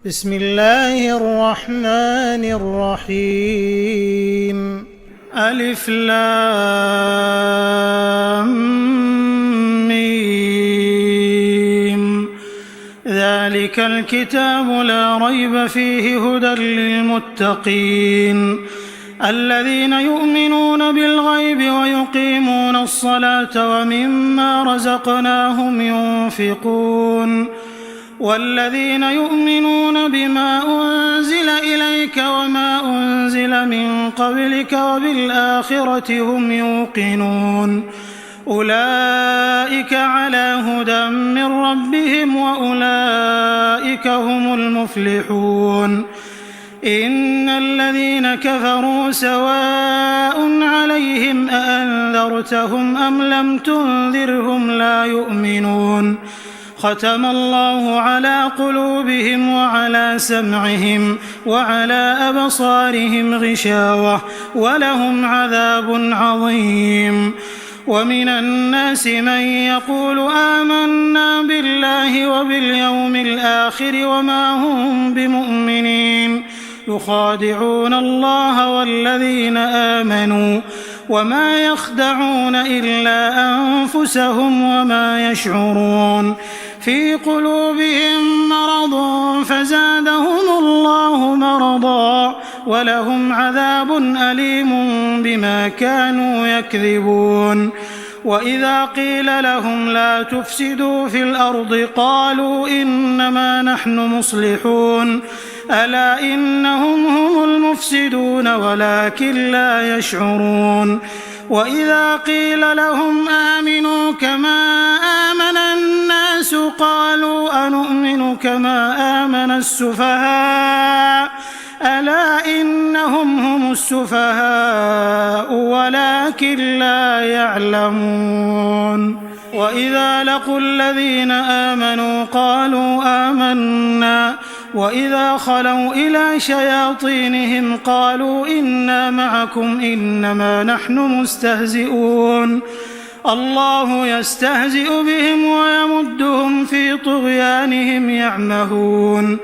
بسم الله الرحمن الرحيم ألف لام ميم ذلك الكتاب لا ريب فيه هدى للمتقين الذين يؤمنون بالغيب ويقيمون الصلاة ومما رزقناهم ينفقون والذين يؤمنون بما أنزل إليك وما أنزل من قبلك وبالآخرة هم يوقنون أولئك على هدى من ربهم وأولئك هم المفلحون إن الذين كفروا سواء عليهم أأنذرتهم أم لم تنذرهم لا يؤمنون ختم الله على قلوبهم وعلى سمعهم وعلى أبصارهم غشاوة ولهم عذاب عظيم ومن الناس من يقول آمنا بالله وباليوم الآخر وما هم بمؤمنين يخادعون الله والذين آمنوا وما يخدعون إلا أنفسهم وما يشعرون في قلوبهم مرض فزادهم الله مرضا ولهم عذاب أليم بما كانوا يكذبون وإذا قيل لهم لا تفسدوا في الأرض قالوا إنما نحن مصلحون ألا إنهم هم المفسدون ولكن لا يشعرون وإذا قيل لهم آمنوا كما آمن الناس قالوا أنؤمن كما آمن السفهاء ألا إنهم هم السفهاء ولكن لا يعلمون وإذا لقوا الذين آمنوا قالوا آمنا وإذا خلوا إلى شياطينهم قالوا إنا معكم إنما نحن مستهزئون الله يستهزئ بهم ويمدهم في طغيانهم يعمهون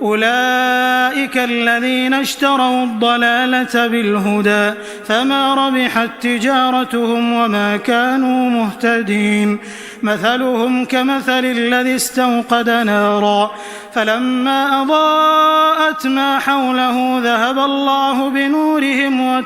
أولئك الذين اشتروا الضلالة بالهدى فما ربحت تجارتهم وما كانوا مهتدين مثلهم كمثل الذي استوقد نارا فلما أضاءت ما حوله ذهب الله بنورهم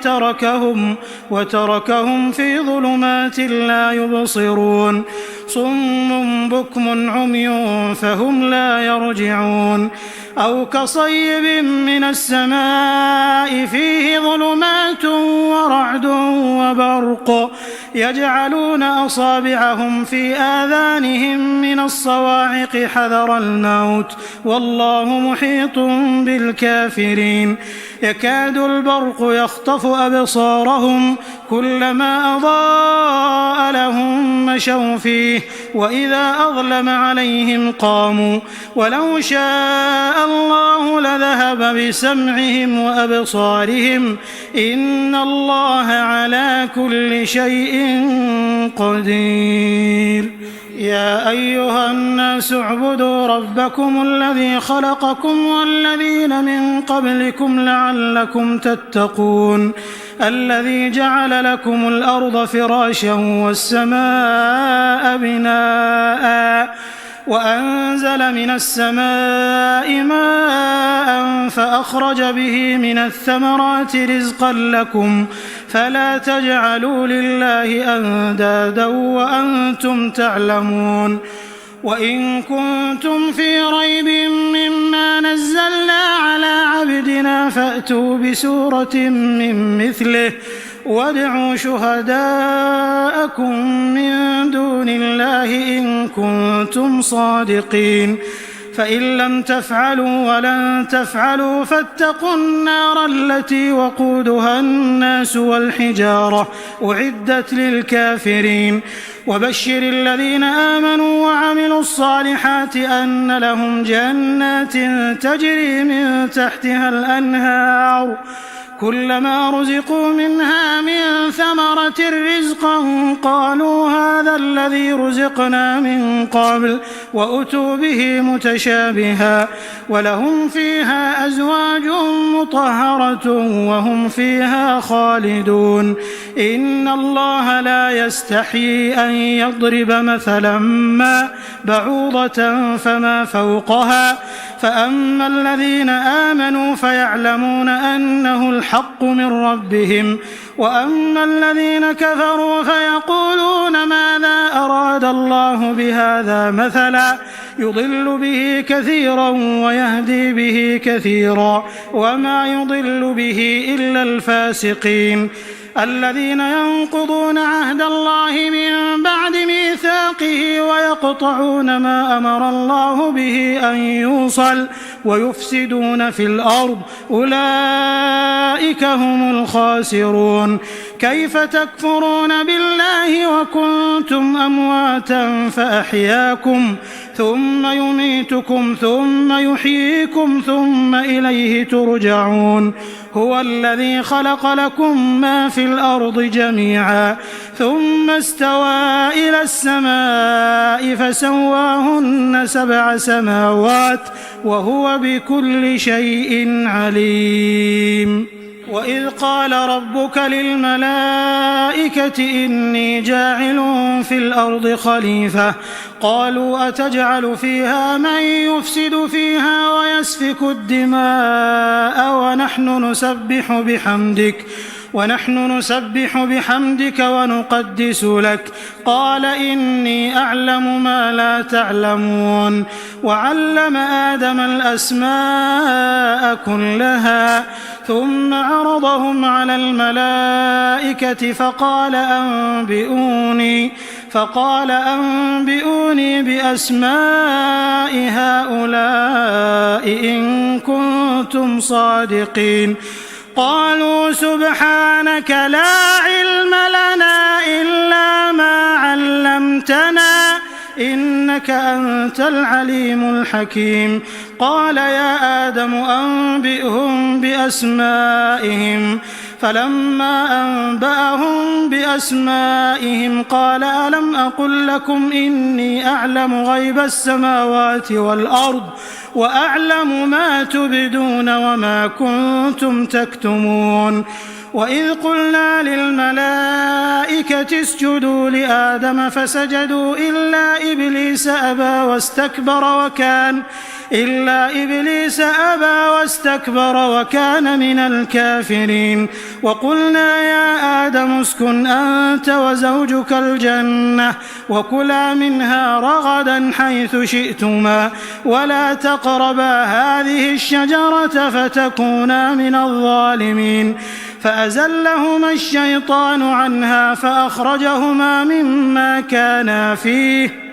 وتركهم في ظلمات لا يبصرون صم بكم عمي فهم لا يرجعون أو كصيب من السماء فيه ظلمات ورعد وبرق يجعلون أصابعهم في آذانهم من الصواعق حذر الموت والله محيط بالكافرين يكاد البرق يخطف أبصارهم كلما أضاء لهم مشوا فيه وإذا أظلم عليهم قاموا ولو شاء الله لذهب بسمعهم وأبصارهم إن الله على كل شيء قدير يا أيها الناس اعبدوا ربكم الذي خلقكم والذين من قبلكم لعلكم تتقون الذي جعل لكم الأرض فراشا والسماء بناء وأنزل من السماء ماء فأخرج به من الثمرات رزقا لكم فلا تجعلوا لله أندادا وأنتم تعلمون وإن كنتم في ريب مما نزلنا على عبدنا فأتوا بسورة من مثله وادعوا شهداءكم من دون الله إن كنتم صادقين فإن لم تفعلوا ولن تفعلوا فاتقوا النار التي وقودها الناس والحجارة أعدت للكافرين وبشر الذين آمنوا وعملوا الصالحات أن لهم جنات تجري من تحتها الأنهار كلما رزقوا منها من ثمرة رزقا قالوا هذا الذي رزقنا من قبل وأتوا به متشابها ولهم فيها أزواج مطهرة وهم فيها خالدون إن الله لا يستحيي أن يضرب مثلا ما بعوضة فما فوقها فأما الذين آمنوا فيعلمون أنه الحق من ربهم وأما الذين كفروا فيقولون ماذا أراد الله بهذا مثلا يضل به كثيرا ويهدي به كثيرا وما يضل به إلا الفاسقين الذين ينقضون عهد الله من بعد ميثاقه ويقطعون ما أمر الله به أن يوصل ويفسدون في الأرض أولئك هم الخاسرون كيف تكفرون بالله وكنتم أمواتا فأحياكم ثم يميتكم ثم يحييكم ثم إليه ترجعون هو الذي خلق لكم ما في الأرض جميعا ثم استوى إلى السماء فسواهن 7 سماوات وهو بكل شيء عليم وإذ قال ربك للملائكة إني جاعل في الأرض خليفة قالوا أتجعل فيها من يفسد فيها ويسفك الدماء ونحن نسبح بحمدك ونقدس لك قال إني أعلم ما لا تعلمون وعلم آدم الأسماء كلها ثم عرضهم على الملائكة فقال أنبئوني بأسماء هؤلاء إن كنتم صادقين قالوا سبحانك لا علم لنا إلا ما علمتنا إنك أنت العليم الحكيم قال يا آدم أنبئهم بأسمائهم فلما أنبأهم بأسمائهم قال ألم أقل لكم إني أعلم غيب السماوات والأرض وأعلم ما تبدون وما كنتم تكتمون وإذ قلنا للملائكة اسجدوا لآدم فسجدوا إلا إبليس أبى واستكبر وكان من الكافرين وقلنا يا آدم اسكن أنت وزوجك الجنة وكلا منها رغدا حيث شئتما ولا تقربا هذه الشجرة فتكونا من الظالمين فأزلهما الشيطان عنها فأخرجهما مما كانا فيه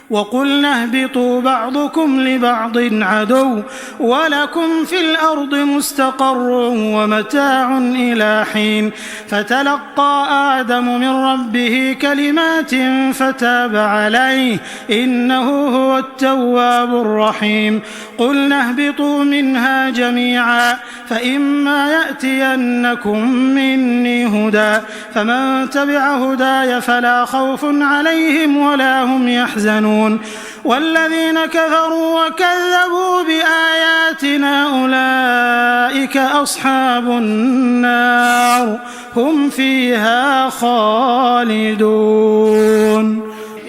وقلنا اهبطوا بعضكم لبعض عدو ولكم في الأرض مستقر ومتاع إلى حين فتلقى آدم من ربه كلمات فتاب عليه إنه هو التواب الرحيم قلنا اهبطوا منها جميعا فإما يأتينكم مني هدى فمن تبع هداي فلا خوف عليهم ولا هم يحزنون والذين كفروا وكذبوا بآياتنا أولئك أصحاب النار هم فيها خالدون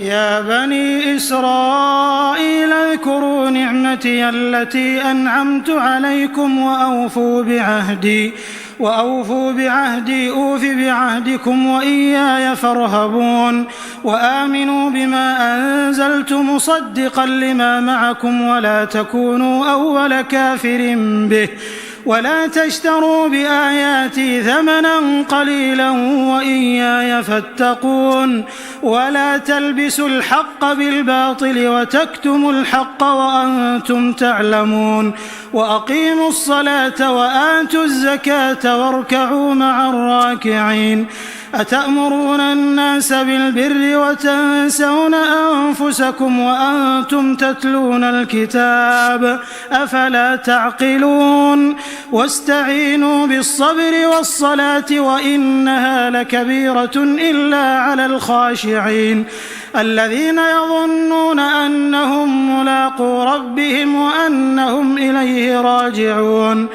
يا بني إسرائيل اذكروا نعمتي التي أنعمت عليكم وأوفوا بعهدي أوف بعهدكم وإياي فارهبون وآمنوا بما أنزلت مصدقا لما معكم ولا تكونوا أول كافر به ولا تشتروا بآياتي ثمنا قليلا وإياي فاتقون ولا تلبسوا الحق بالباطل وتكتموا الحق وأنتم تعلمون وأقيموا الصلاة وآتوا الزكاة واركعوا مع الراكعين أتأمرون الناس بالبر وتنسون أنفسكم وأنتم تتلون الكتاب أفلا تعقلون واستعينوا بالصبر والصلاة وإنها لكبيرة إلا على الخاشعين الذين يظنون أنهم ملاقو ربهم وأنهم إليه راجعون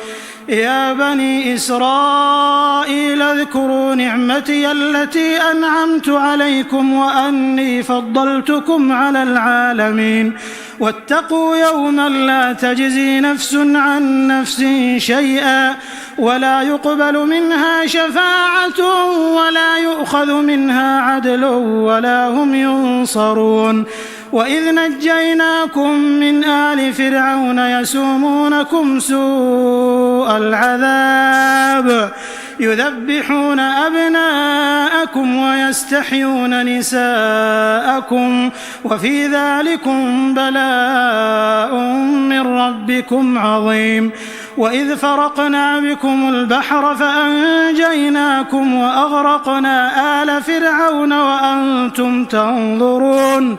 يا بني إسرائيل اذكروا نعمتي التي أنعمت عليكم وأني فضلتكم على العالمين واتقوا يوما لا تجزي نفس عن نفس شيئا ولا يقبل منها شفاعة ولا يؤخذ منها عدل ولا هم ينصرون وإذ نجيناكم من آل فرعون يسومونكم سوء العذاب يذبحون أبناءكم ويستحيون نساءكم وفي ذلكم بلاء من ربكم عظيم وإذ فرقنا بكم البحر فأنجيناكم وأغرقنا آل فرعون وأنتم تنظرون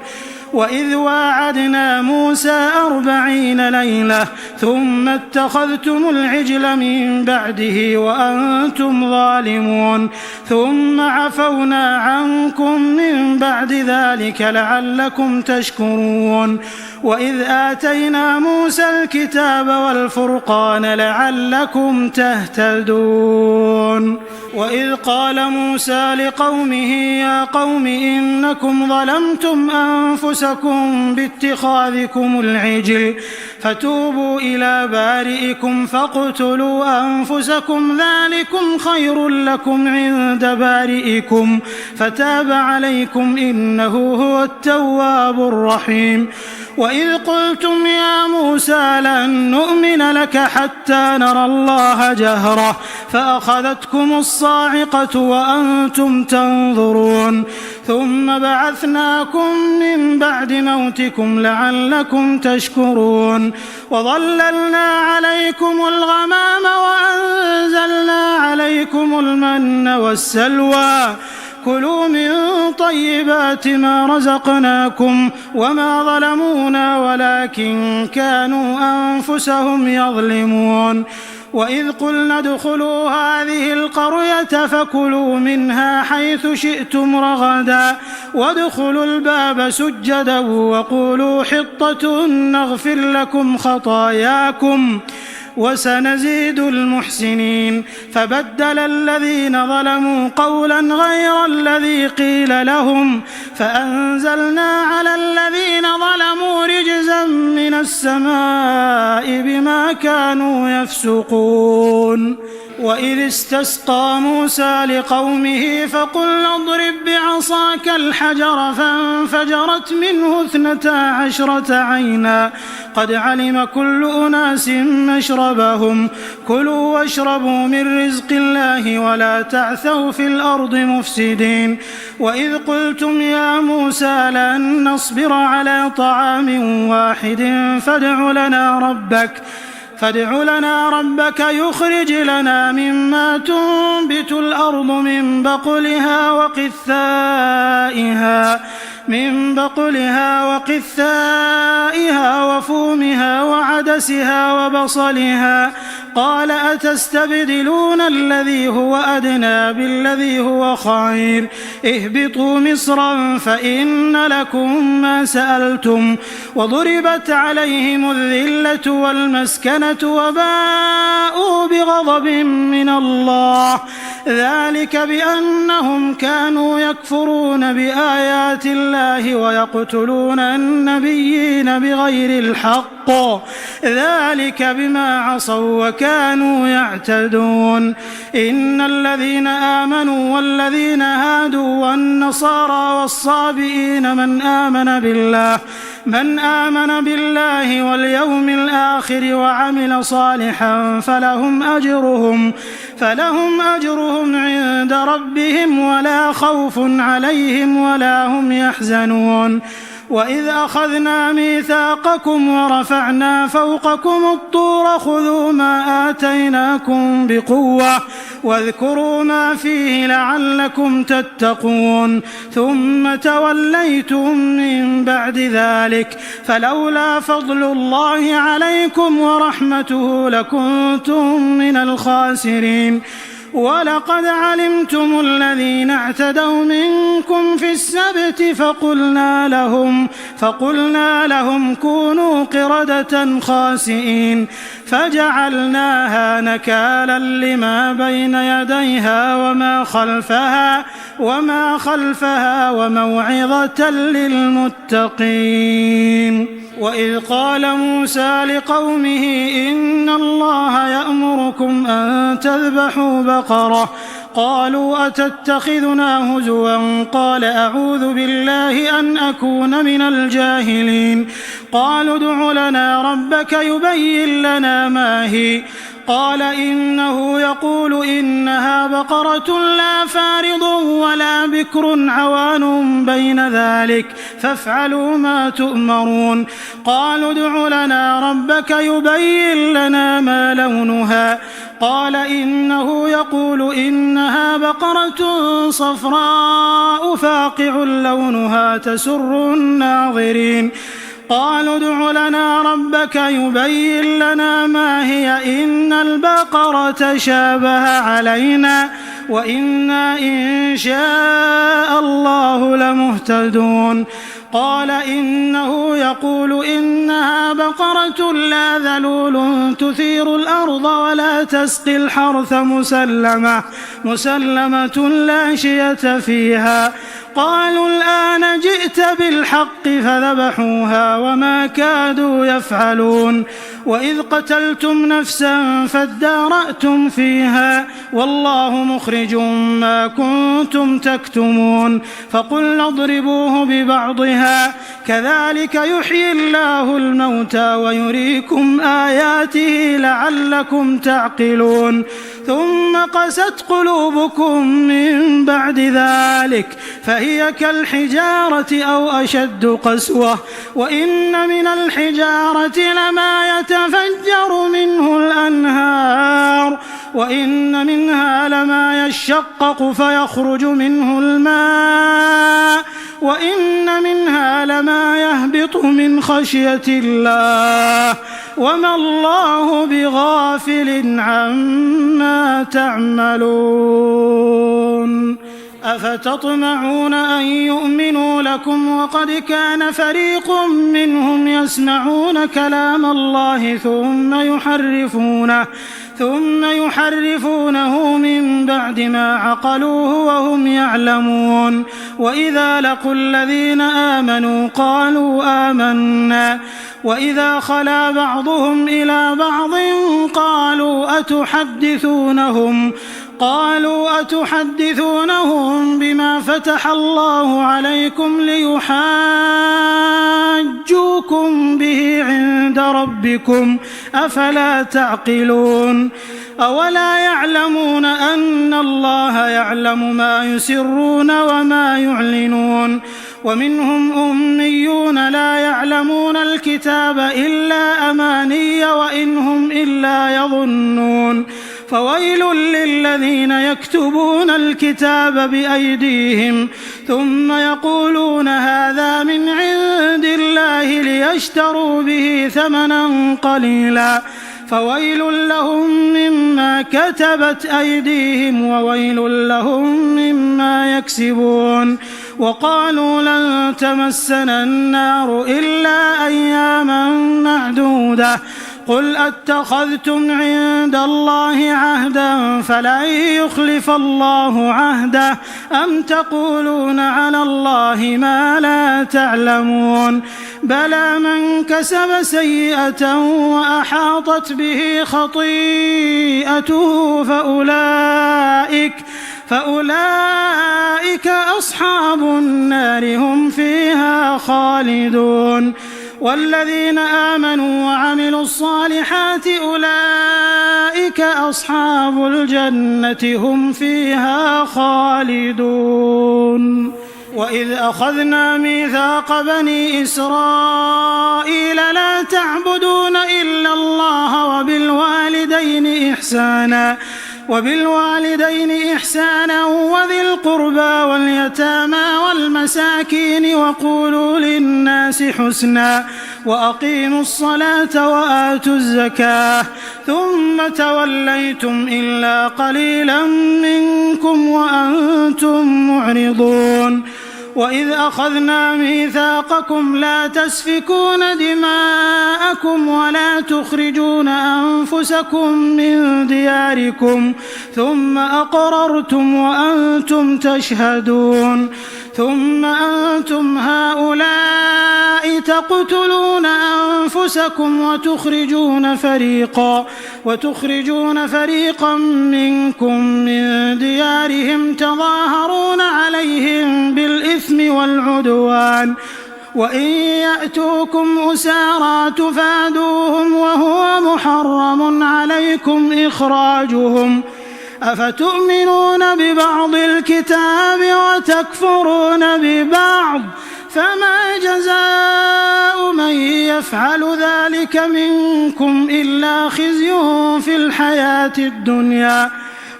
وإذ واعدنا موسى 40 ليلة ثم اتخذتم العجل من بعده وأنتم ظالمون ثم عفونا عنكم من بعد ذلك لعلكم تشكرون وإذ آتينا موسى الكتاب والفرقان لعلكم تهتدون وإذ قال موسى لقومه يا قوم إنكم ظلمتم أنفسكم باتخاذكم العجل فتوبوا إلى بارئكم فاقتلوا أنفسكم ذلكم خير لكم عند بارئكم فتاب عليكم إنه هو التواب الرحيم وإذ قلتم يا موسى لن نؤمن لك حتى نرى الله جهرة فأخذتكم الصاعقة وأنتم تنظرون ثم بعثناكم من بعد موتكم لعلكم تشكرون وظللنا عليكم الغمام وأنزلنا عليكم المن والسلوى كلوا من طيبات ما رزقناكم وما ظلمونا ولكن كانوا أنفسهم يظلمون وإذ قلنا ادخلوا هذه القرية فكلوا منها حيث شئتم رغدا وادخلوا الباب سجدا وقولوا حطة نغفر لكم خطاياكم وسنزيد المحسنين فبدل الذين ظلموا قولا غير الذي قيل لهم فأنزلنا على الذين ظلموا رجزا من السماء بما كانوا يفسقون وإذ استسقى موسى لقومه فقلنا اضرب بعصاك الحجر فانفجرت منه 12 عينا قد علم كل أناس مشربهم كلوا واشربوا من رزق الله ولا تعثوا في الأرض مفسدين وإذ قلتم يا موسى لن نصبر على طعام واحد فادع لنا ربك يخرج لنا مما تنبت الأرض من بقلها وقثائها وفومها وعدسها وبصلها قال أتستبدلون الذي هو أدنى بالذي هو خير اهبطوا مصرا فإن لكم ما سألتم وضربت عليهم الذلة والمسكنة وباءوا بغضب من الله ذلك بأنهم كانوا يكفرون بآيات الله ويقتلون النبيين بغير الحق ذلك بما عصوا وكانوا يعتدون إن الذين آمنوا والذين هادوا والنصارى والصابئين من آمن بالله واليوم الآخر وعمل صالحا فلهم أجرهم عند ربهم ولا خوف عليهم ولا هم يحزنون وإذ أخذنا ميثاقكم ورفعنا فوقكم الطور خذوا ما آتيناكم بقوة واذكروا ما فيه لعلكم تتقون ثم توليتم من بعد ذلك فلولا فضل الله عليكم ورحمته لكنتم من الخاسرين ولقد علمتم الذين اعتدوا منكم في السبت فقلنا لهم كونوا قردة خاسئين فجعلناها نكالا لما بين يديها وما خلفها وموعظة للمتقين. وإذ قال موسى لقومه إن الله يأمركم أن تذبحوا بقرة قالوا أتتخذنا هزوا قال أعوذ بالله أن أكون من الجاهلين قالوا ادع لنا ربك يبين لنا ما هي قال إنه يقول إنها بقرة لا فارض ولا بكر عوان بين ذلك فافعلوا ما تؤمرون قالوا ادع لنا ربك يبين لنا ما لونها قال إنه يقول إنها بقرة صفراء فاقع لونها تسر الناظرين قالوا ادع لنا ربك يبين لنا ما هي إن البقرة شابه علينا وإنا إن شاء الله لمهتدون قال إنه يقول إنها بقرة لا ذلول تثير الأرض ولا تسقي الحرث مسلمة لا شية فيها قالوا الآن جئت بالحق فذبحوها وما كادوا يفعلون وإذ قتلتم نفسا فادارأتم فيها والله مخرج ما كنتم تكتمون فقلنا اضربوه ببعضها كذلك يحيي الله الموتى ويريكم آياته لعلكم تعقلون ثم قست قلوبكم من بعد ذلك فهي كالحجارة أو أشد قسوة وإن من الحجارة لما يتفجر منه الأنهار وإن منها لما يشقق فيخرج منه الماء وإن منها لما يهبط من خشية الله وما الله بغافل عما تعملون أفتطمعون أن يؤمنوا لكم وقد كان فريق منهم يسمعون كلام الله ثم يحرفونه من بعد ما عقلوه وهم يعلمون وإذا لقوا الذين آمنوا قالوا آمنا وإذا خلا بعضهم إلى بعض قالوا أتحدثونهم بما فتح الله عليكم ليحاجوكم به عند ربكم أفلا تعقلون أولا يعلمون أن الله يعلم ما يسرون وما يعلنون ومنهم أميون لا يعلمون الكتاب إلا أماني وإن هم إلا يظنون فويل للذين يكتبون الكتاب بأيديهم ثم يقولون هذا من عند الله ليشتروا به ثمنا قليلا فويل لهم مما كتبت أيديهم وويل لهم مما يكسبون وقالوا لن تمسنا النار إلا أياما معدودة قل أتخذتم عند الله عهدا فلن يخلف الله عهده أم تقولون على الله ما لا تعلمون بلى من كسب سيئة وأحاطت به خطيئته فأولئك أصحاب النار هم فيها خالدون والذين آمنوا وعملوا الصالحات أولئك أصحاب الجنة هم فيها خالدون وإذ أخذنا ميثاق بني إسرائيل لا تعبدون إلا الله وبالوالدين إحسانا وذي القربى واليتامى والمساكين وقولوا للناس حسنا وأقيموا الصلاة وآتوا الزكاة ثم توليتم إلا قليلا منكم وأنتم معرضون. وإذ أخذنا ميثاقكم لا تسفكون دماءكم ولا تخرجون أنفسكم من دياركم ثم أقررتم وأنتم تشهدون ثم أنتم هؤلاء تقتلون أنفسكم وتخرجون فريقا منكم من ديارهم تظاهرون عليهم بالإثم والعدوان وإن يأتوكم أسارى تفادوهم وهو محرم عليكم إخراجهم أفتؤمنون ببعض الكتاب وتكفرون ببعض فما جزاء من يفعل ذلك منكم إلا خزي في الحياة الدنيا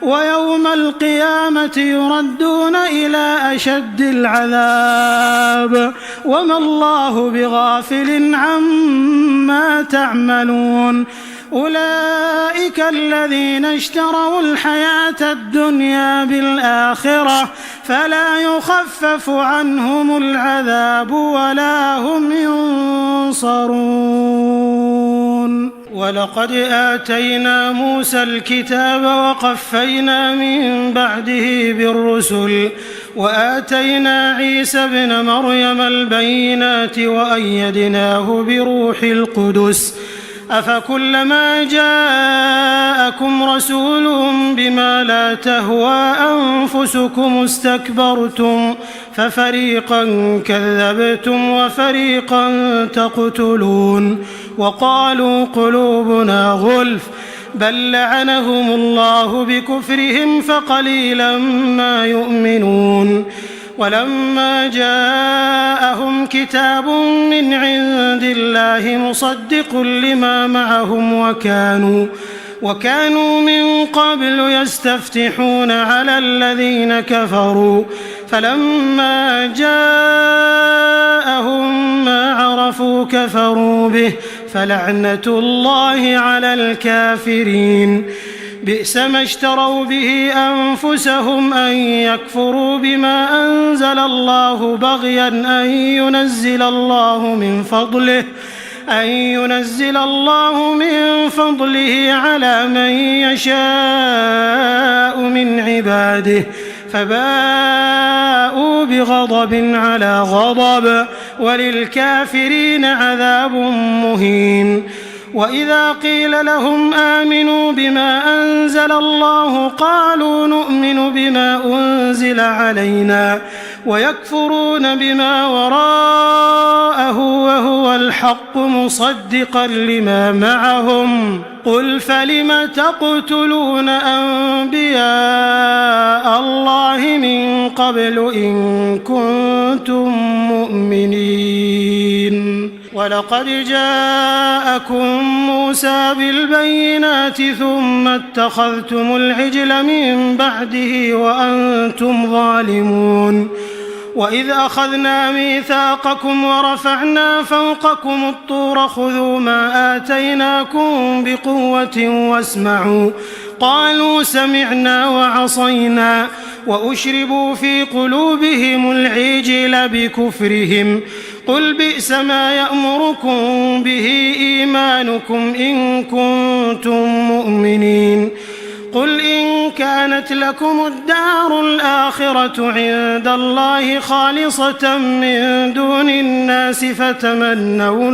ويوم القيامة يردون إلى أشد العذاب وما الله بغافل عما تعملون. أولئك الذين اشتروا الحياة الدنيا بالآخرة فلا يخفف عنهم العذاب ولا هم ينصرون. ولقد آتينا موسى الكتاب وقفينا من بعده بالرسل وآتينا عيسى ابن مريم البينات وأيدناه بروح القدس أفكلما جاءكم رسول بما لا تهوى أنفسكم استكبرتم ففريقا كذبتم وفريقا تقتلون وقالوا قلوبنا غلف بل لعنهم الله بكفرهم فقليلا ما يؤمنون. ولما جاءهم كتاب من عند الله مصدق لما معهم وكانوا من قبل يستفتحون على الذين كفروا فلما جاءهم ما عرفوا كفروا به فلعنة الله على الكافرين. بئس ما اشتروا به أنفسهم أن يكفروا بما أنزل الله بغيا أن ينزل الله من فضله على من يشاء من عباده فباءوا بغضب على غضب وللكافرين عذاب مهين. وإذا قيل لهم آمنوا بما أنزل الله قالوا نؤمن بما أنزل علينا ويكفرون بما وراءه وهو الحق مصدقا لما معهم قل فلم تقتلون أنبياء الله من قبل إن كنتم مؤمنين. ولقد جاءكم موسى بالبينات ثم اتخذتم العجل من بعده وأنتم ظالمون. وإذ أخذنا ميثاقكم ورفعنا فوقكم الطور خذوا ما آتيناكم بقوة واسمعوا قالوا سمعنا وعصينا وأشربوا في قلوبهم العجل بكفرهم قل بئس ما يأمركم به إيمانكم إن كنتم مؤمنين. قل إن كانت لكم الدار الآخرة عند الله خالصة من دون الناس فتمنوا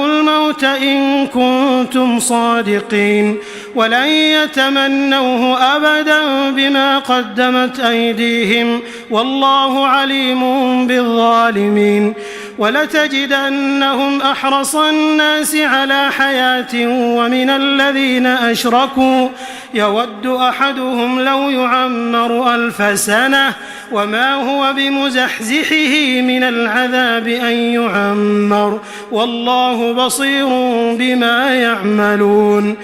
الموت إن كنتم صادقين ولن يتمنوه أبدا بما قدمت أيديهم والله عليم بالظالمين. ولتجدنهم أحرص الناس على حياة ومن الذين أشركوا يود أحدهم لو يعمر 1000 سنة وما هو بمزحزحه من العذاب أن يعمر والله بصير بما يعملون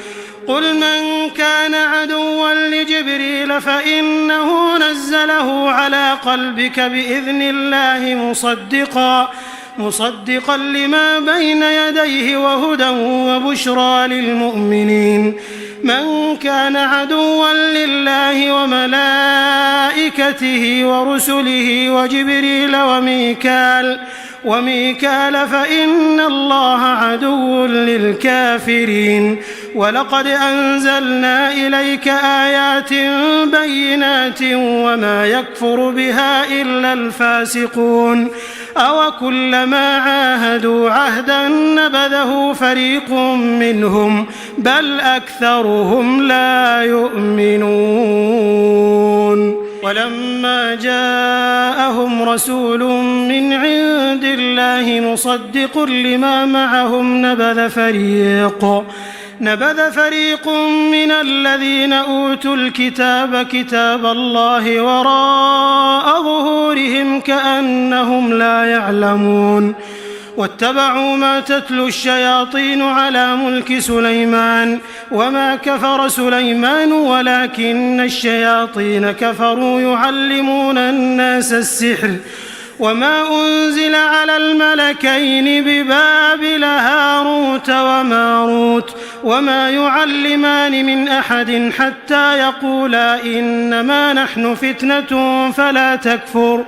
قل من كان عدوا لجبريل فإنه نزله على قلبك بإذن الله مصدقا لما بين يديه وهدى وبشرى للمؤمنين من كان عدوا لله وملائكته ورسله وجبريل وميكال فإن الله عدو للكافرين ولقد أنزلنا إليك آيات بينات وما يكفر بها إلا الفاسقون أوكلما عاهدوا عهدا نبذه فريق منهم بل أكثرهم لا يؤمنون ولما جاءهم رسول من عند الله مصدق لما معهم نبذ فريق من الذين أوتوا الكتاب كتاب الله وراء ظهورهم كأنهم لا يعلمون واتبعوا ما تتلو الشياطين على ملك سليمان وما كفر سليمان ولكن الشياطين كفروا يعلمون الناس السحر وما أنزل على الملكين ببابل هاروت وماروت وما يعلمان من أحد حتى يقولا إنما نحن فتنة فلا تكفر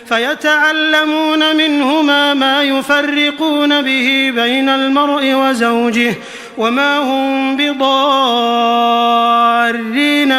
فيتعلمون منهما ما يفرقون به بين المرء وزوجه وما هم بضارين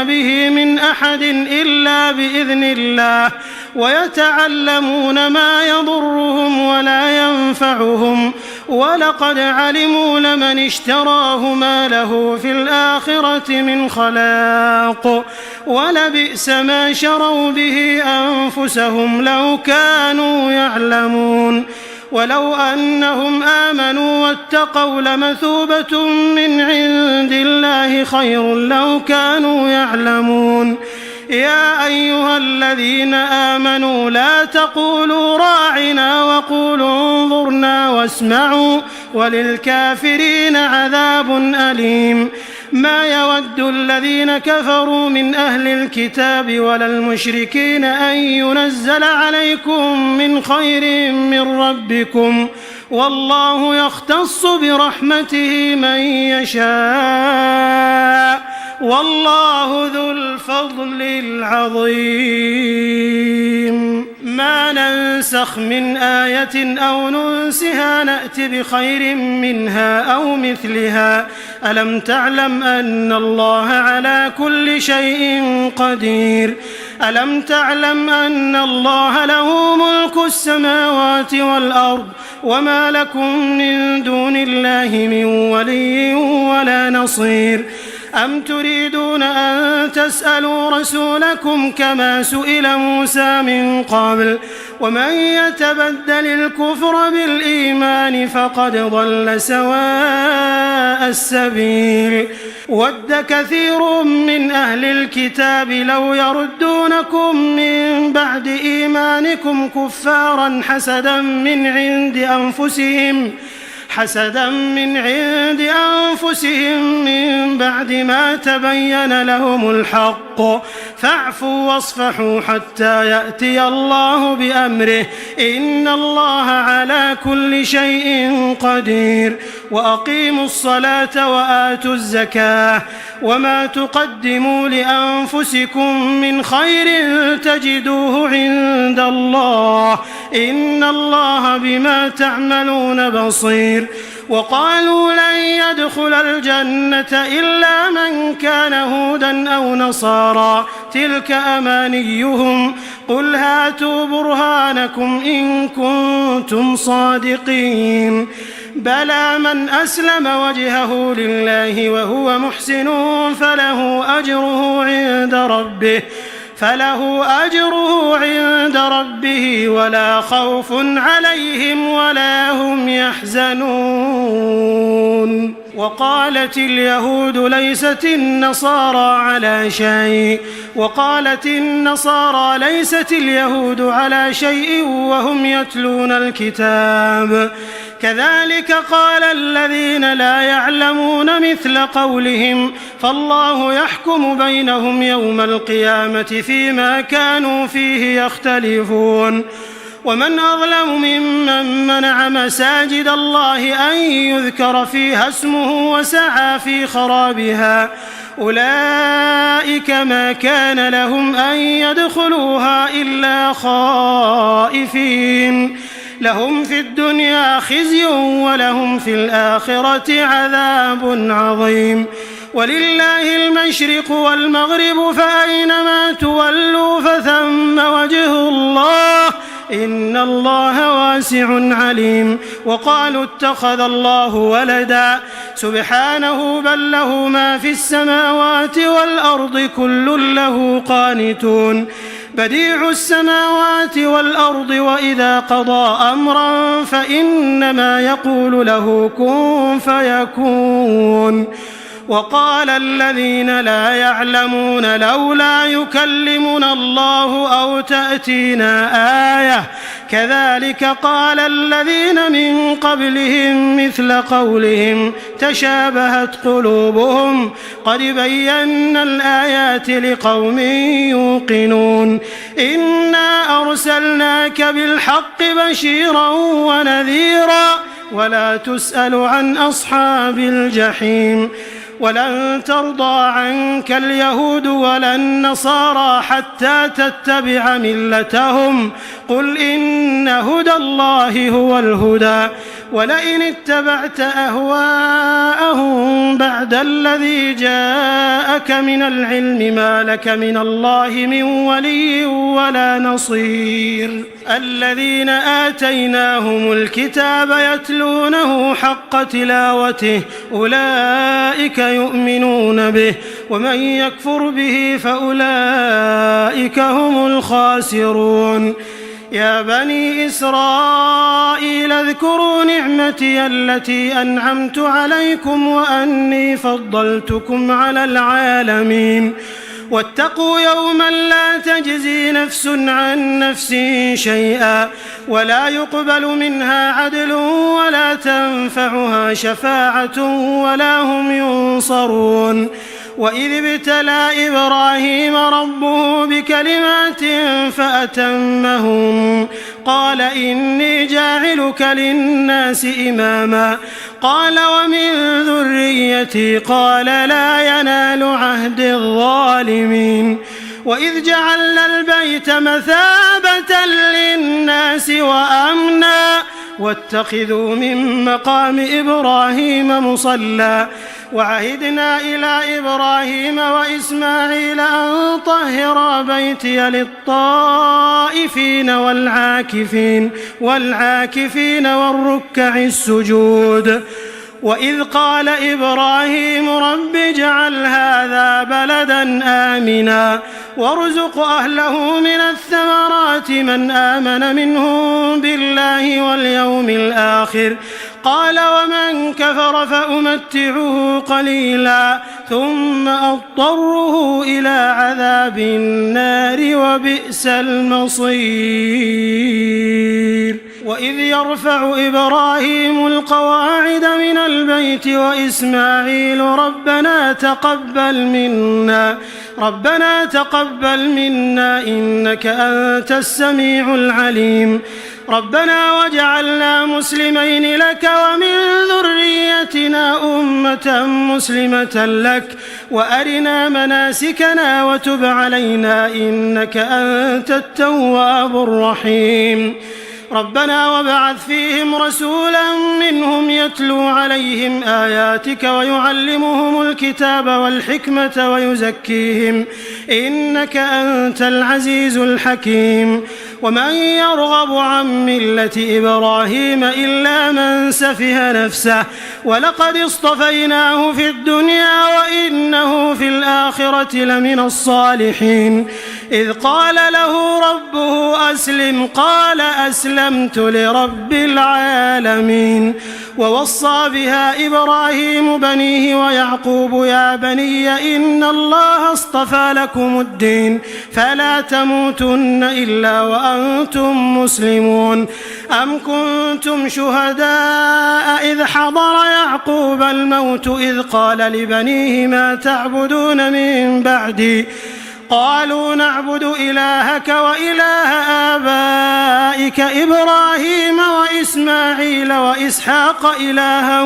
به من أحد إلا بإذن الله ويتعلمون ما يضرهم ولا ينفعهم ولقد علموا لمن اشتراه ما له في الآخرة من خلاق ولبئس ما شروا به أنفسهم لو كانوا يعلمون ولو أنهم آمنوا واتقوا لمثوبة من عند الله خير لو كانوا يعلمون يا أيها الذين آمنوا لا تقولوا راعنا وقولوا انظرنا واسمعوا وللكافرين عذاب أليم ما يود الذين كفروا من أهل الكتاب ولا المشركين أن ينزل عليكم من خير من ربكم والله يختص برحمته من يشاء والله ذو الفضل العظيم ما ننسخ من آية أو ننسها نأت بخير منها أو مثلها ألم تعلم أن الله على كل شيء قدير ألم تعلم أن الله له ملك السماوات والأرض وما لكم من دون الله من ولي ولا نصير أم تريدون أن تسألوا رسولكم كما سئل موسى من قبل ومن يتبدل الكفر بالإيمان فقد ضل سواء السبيل ود كثير من أهل الكتاب لو يردونكم من بعد إيمانكم كفارا حسدا من عند أنفسهم من بعد ما تبين لهم الحق فاعفوا واصفحوا حتى يأتي الله بأمره إن الله على كل شيء قدير وأقيموا الصلاة وآتوا الزكاة وما تقدموا لأنفسكم من خير تجدوه عند الله إن الله بما تعملون بصير وقالوا لن يدخل الجنة إلا من كان هودا أو نصارى تلك أمانيهم قل هاتوا برهانكم إن كنتم صادقين بلى من أسلم وجهه لله وهو محسن فله أجره عند ربه فله أجره عند ربه ولا خوف عليهم ولا هم يحزنون. وقالت اليهود ليست النصارى على شيء وهم يتلون الكتاب كذلك قال الذين لا يعلمون مثل قولهم فالله يحكم بينهم يوم القيامة فيما كانوا فيه يختلفون. ومن أظلم ممن منع مساجد الله أن يذكر فيها اسمه وسعى في خرابها أولئك ما كان لهم أن يدخلوها إلا خائفين لهم في الدنيا خزي ولهم في الآخرة عذاب عظيم. ولله المشرق والمغرب فأينما تولوا فثم وجه الله إن الله واسع عليم. وقالوا اتخذ الله ولدا سبحانه بل له ما في السماوات والأرض كل له قانتون بديع السماوات والأرض وإذا قضى أمرا فإنما يقول له كن فيكون. وقال الذين لا يعلمون لولا يكلمنا الله أو تأتينا آية كذلك قال الذين من قبلهم مثل قولهم تشابهت قلوبهم قد بينا الآيات لقوم يوقنون. إنا أرسلناك بالحق بشيرا ونذيرا ولا تسأل عن أصحاب الجحيم. ولن ترضى عنك اليهود ولا النصارى حتى تتبع ملتهم قل إن هدى الله هو الهدى ولئن اتبعت أهواءهم بعد الذي جاءك من العلم ما لك من الله من ولي ولا نصير. الذين آتيناهم الكتاب يتلونه حق تلاوته أولئك يؤمنون به ومن يكفر به فأولئك هم الخاسرون. يا بني إسرائيل اذكروا نعمتي التي أنعمت عليكم وأني فضلتكم على العالمين واتقوا يوما لا تجزي نفس عن نفس شيئا ولا يقبل منها عدل ولا تنفعها شفاعة ولا هم ينصرون. وإذ ابتلى إبراهيم ربه بكلمات فأتمهم قال إني جاعلك للناس إماما قال ومن ذريتي قال لا ينال عهد الظالمين. وإذ جعلنا البيت مثابة للناس وأمنا واتخذوا من مقام إبراهيم مصلى وعهدنا إلى إبراهيم وإسماعيل أن طهرا بيتي للطائفين والعاكفين والركع السجود. وإذ قال إبراهيم رب اجعل هذا بلدا آمنا وارزق أهله من الثمرات من آمن منهم بالله واليوم الآخر قال ومن كفر فأمتعه قليلا ثم أضطره إلى عذاب النار وبئس المصير. وإذ يرفع إبراهيم القواعد من البيت وإسماعيل ربنا تقبل منا إنك أنت السميع العليم. ربنا واجعلنا مسلمين لك ومن ذريتنا أمة مسلمة لك وأرنا مناسكنا وتب علينا إنك أنت التواب الرحيم. ربنا وابعث فيهم رسولا منهم يتلو عليهم آياتك ويعلمهم الكتاب والحكمة ويزكيهم إنك أنت العزيز الحكيم. ومن يرغب عن ملة إبراهيم إلا من سفه نفسه ولقد اصطفيناه في الدنيا وإنه في الآخرة لمن الصالحين إذ قال له ربه أسلم قال أسلمت لرب العالمين ووصى بها إبراهيم بنيه ويعقوب يا بني إن الله اصطفى لكم الدين فلا تموتن إلا وأنتم مسلمون أم كنتم شهداء إذ حضر يعقوب الموت إذ قال لبنيه ما تعبدون من بعدي قالوا نعبد إلهك وإله آبائك إبراهيم وإسماعيل وإسحاق إلها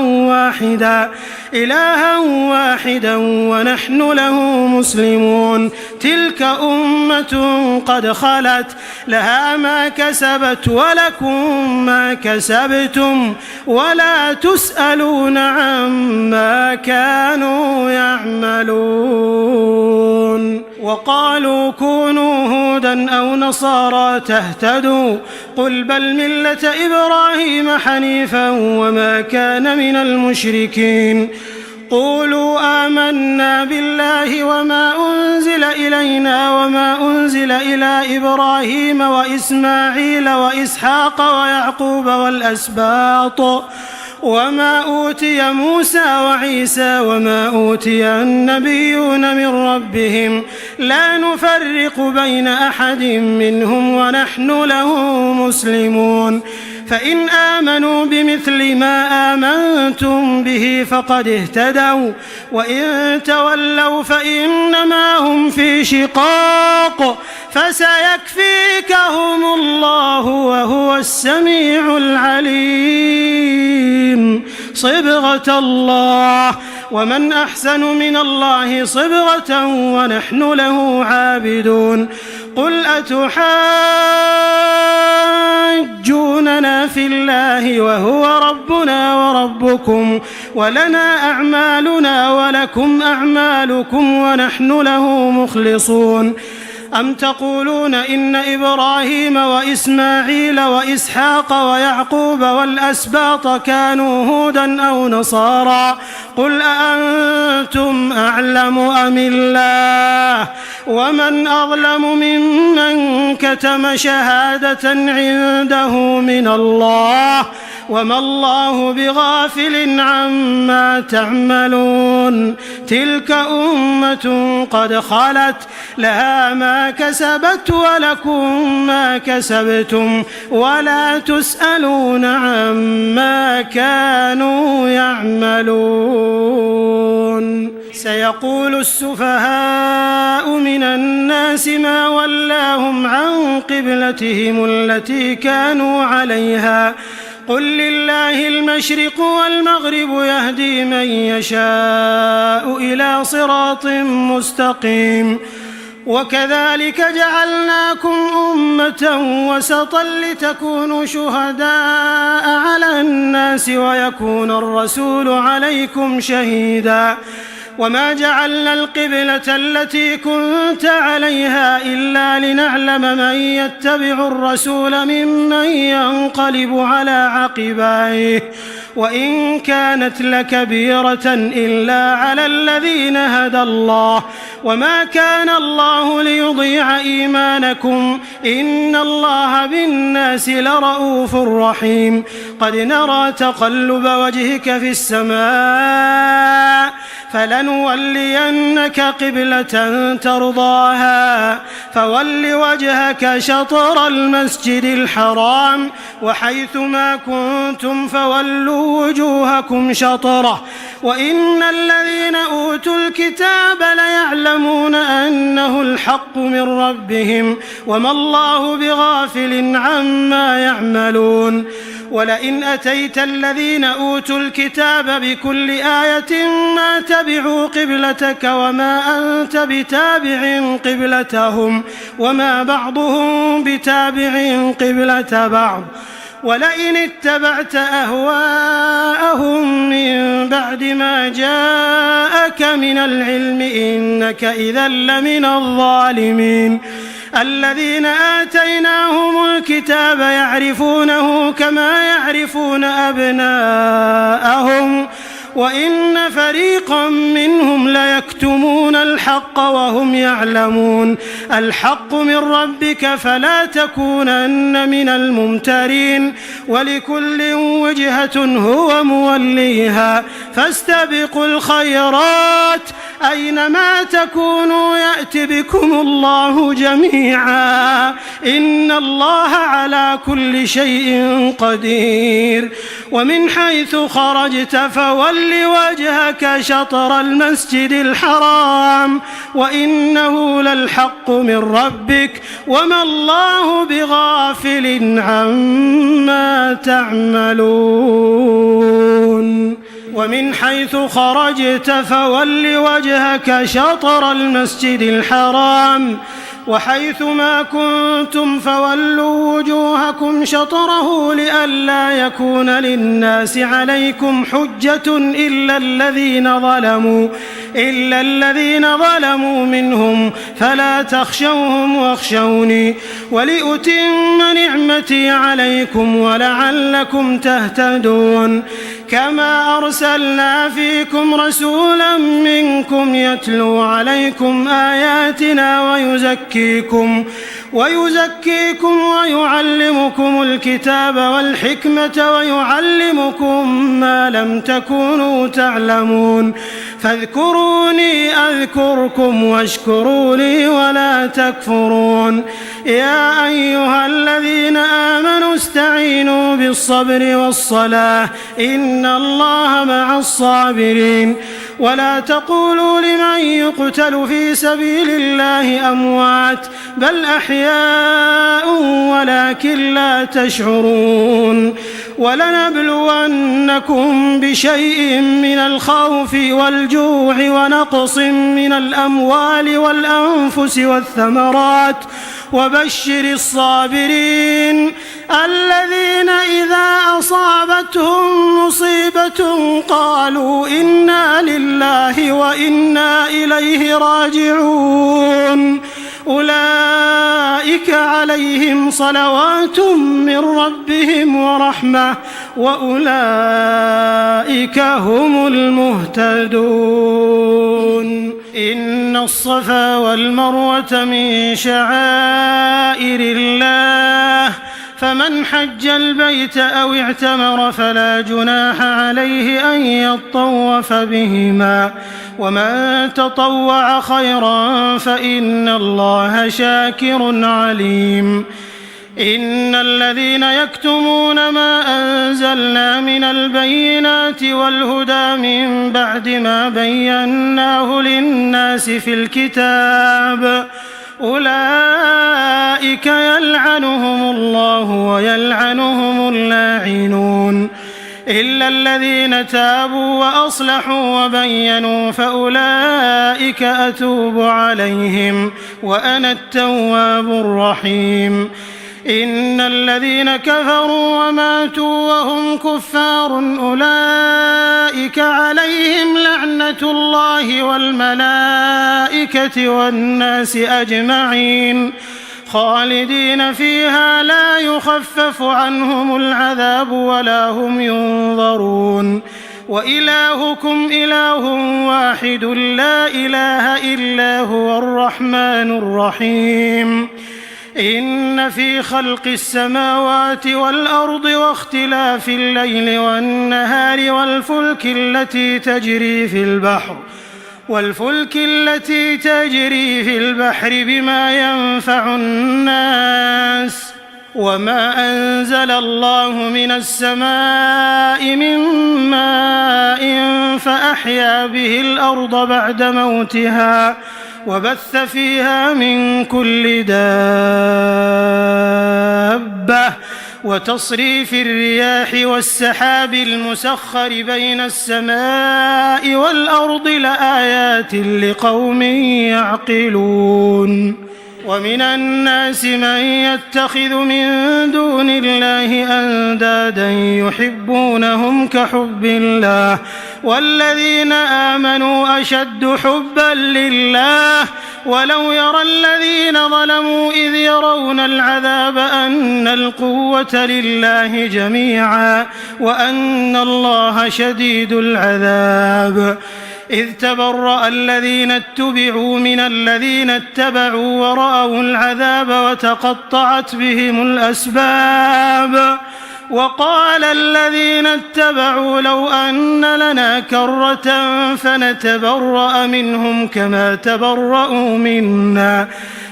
واحدا ونحن له مسلمون تلك أمة قد خلت لها ما كسبت ولكم ما كسبتم ولا تسألون عما كانوا يعملون وقالوا كونوا هودا أو نصارى تهتدوا قل بل ملة إبراهيم حنيفا وما كان من المشركين قولوا آمنا بالله وما أنزل إلينا وما أنزل إلى إبراهيم وإسماعيل وإسحاق ويعقوب والأسباط وما أوتي موسى وعيسى وما أوتي النبيون من ربهم لا نفرق بين أحد منهم ونحن له مسلمون فإن آمنوا بمثل ما آمنتم به فقد اهتدوا وإن تولوا فإنما هم في شقاق فسيكفيكهم الله وهو السميع العليم صبغة الله ومن أحسن من الله صبغة ونحن له عابدون قل أتحاجوننا في الله وهو ربنا وربكم ولنا أعمالنا ولكم أعمالكم ونحن له مخلصون أم تقولون إن إبراهيم وإسماعيل وإسحاق ويعقوب والأسباط كانوا هودا أو نصارى قل أأنتم أعلم أم الله ومن أظلم ممن كتم شهادة عنده من الله وما الله بغافل عما تعملون تلك أمة قد خلت لها ما كسبت ولكم ما كسبتم ولا تسألون عما كانوا يعملون سيقول السفهاء من الناس ما ولاهم عن قبلتهم التي كانوا عليها قل لله المشرق والمغرب يهدي من يشاء إلى صراط مستقيم وكذلك جعلناكم أمة وسطا لتكونوا شهداء على الناس ويكون الرسول عليكم شهيدا وما جعلنا القبلة التي كنت عليها إلا لنعلم من يتبع الرسول ممن ينقلب على عقبيه وإن كانت لكبيرة إلا على الذين هدى الله وما كان الله ليضيع إيمانكم إن الله بالناس لرؤوف رحيم قد نرى تقلب وجهك في السماء فلنولينك قبلة ترضاها فول وجهك شطر المسجد الحرام وحيث ما كنتم فولوا وجوهكم شطره وإن الذين أوتوا الكتاب ليعلمون أنه الحق من ربهم وما الله بغافل عما يعملون ولئن أتيت الذين أوتوا الكتاب بكل آية ما تبعوا قبلتك وما أنت بتابع قبلتهم وما بعضهم بتابع قبلة بعض ولئن اتبعت أهواءهم من بعد ما جاءك من العلم إنك إذا لمن الظالمين الذين آتيناهم الكتاب يعرفونه كما يعرفون أبناءهم وإن فريقا منهم ليكتمون الحق وهم يعلمون الحق من ربك فلا تكونن من الممترين ولكل وجهة هو موليها فاستبقوا الخيرات أينما تكونوا يأت بكم الله جميعا إن الله على كل شيء قدير ومن حيث خرجت فول وجهك شطر المسجد الحرام وإنه للحق من ربك وما الله بغافل عما تعملون ومن حيث خرجت فول وجهك شطر المسجد الحرام وحيث ما كنتم فولوا وجوهكم شطره لئلا يكون للناس عليكم حجة إلا الذين ظلموا منهم فلا تخشوهم واخشوني ولأتم نعمتي عليكم ولعلكم تهتدون كما أرسلنا فيكم رسولا منكم يتلو عليكم آياتنا ويزكيكم ويعلمكم الكتاب والحكمة ويعلمكم ما لم تكونوا تعلمون فاذكروني أذكركم واشكروا لي ولا تكفرون يا أيها الذين آمنوا استعينوا بالصبر والصلاة إن الله مع الصابرين ولا تقولوا لمن يقتل في سبيل الله أموات بل أحياء ولكن لا تشعرون ولنبلونكم بشيء من الخوف والجوع ونقص من الأموال والأنفس والثمرات وبشر الصابرين الذين إذا أصابتهم مصيبة قالوا إنا لله وإنا إليه راجعون أولئك عليهم صلوات من ربهم ورحمة وأولئك هم المهتدون إن الصفا والمروة من شعائر الله فمن حج البيت أو اعتمر فلا جناح عليه أن يطوف بهما ومن تطوع خيرا فإن الله شاكر عليم إن الذين يكتمون ما أنزلنا من البينات والهدى من بعد ما بيناه للناس في الكتاب أولئك يلعنهم الله ويلعنهم اللاعنون إلا الذين تابوا وأصلحوا وبينوا فأولئك أتوب عليهم وأنا التواب الرحيم إن الذين كفروا وماتوا وهم كفار أولئك عليهم لعنة الله والملائكة والناس أجمعين خالدين فيها لا يخفف عنهم العذاب ولا هم ينظرون وإلهكم إله واحد لا إله إلا هو الرحمن الرحيم إن في خلق السماوات والأرض واختلاف الليل والنهار والفلك التي تجري في البحر بما ينفع الناس وما أنزل الله من السماء من ماء فأحيا به الأرض بعد موتها وبث فيها من كل دابة وتصريف الرياح والسحاب المسخر بين السماء والأرض لآيات لقوم يعقلون ومن الناس من يتخذ من دون الله أندادا يحبونهم كحب الله والذين آمنوا أشد حبا لله ولو يرى الذين ظلموا إذ يرون العذاب أن القوة لله جميعا وأن الله شديد العذاب إذ تبرأ الذين اتبعوا من الذين اتبعوا ورأوا العذاب وتقطعت بهم الأسباب وقال الذين اتبعوا لو أن لنا كرة فنتبرأ منهم كما تبرأوا منا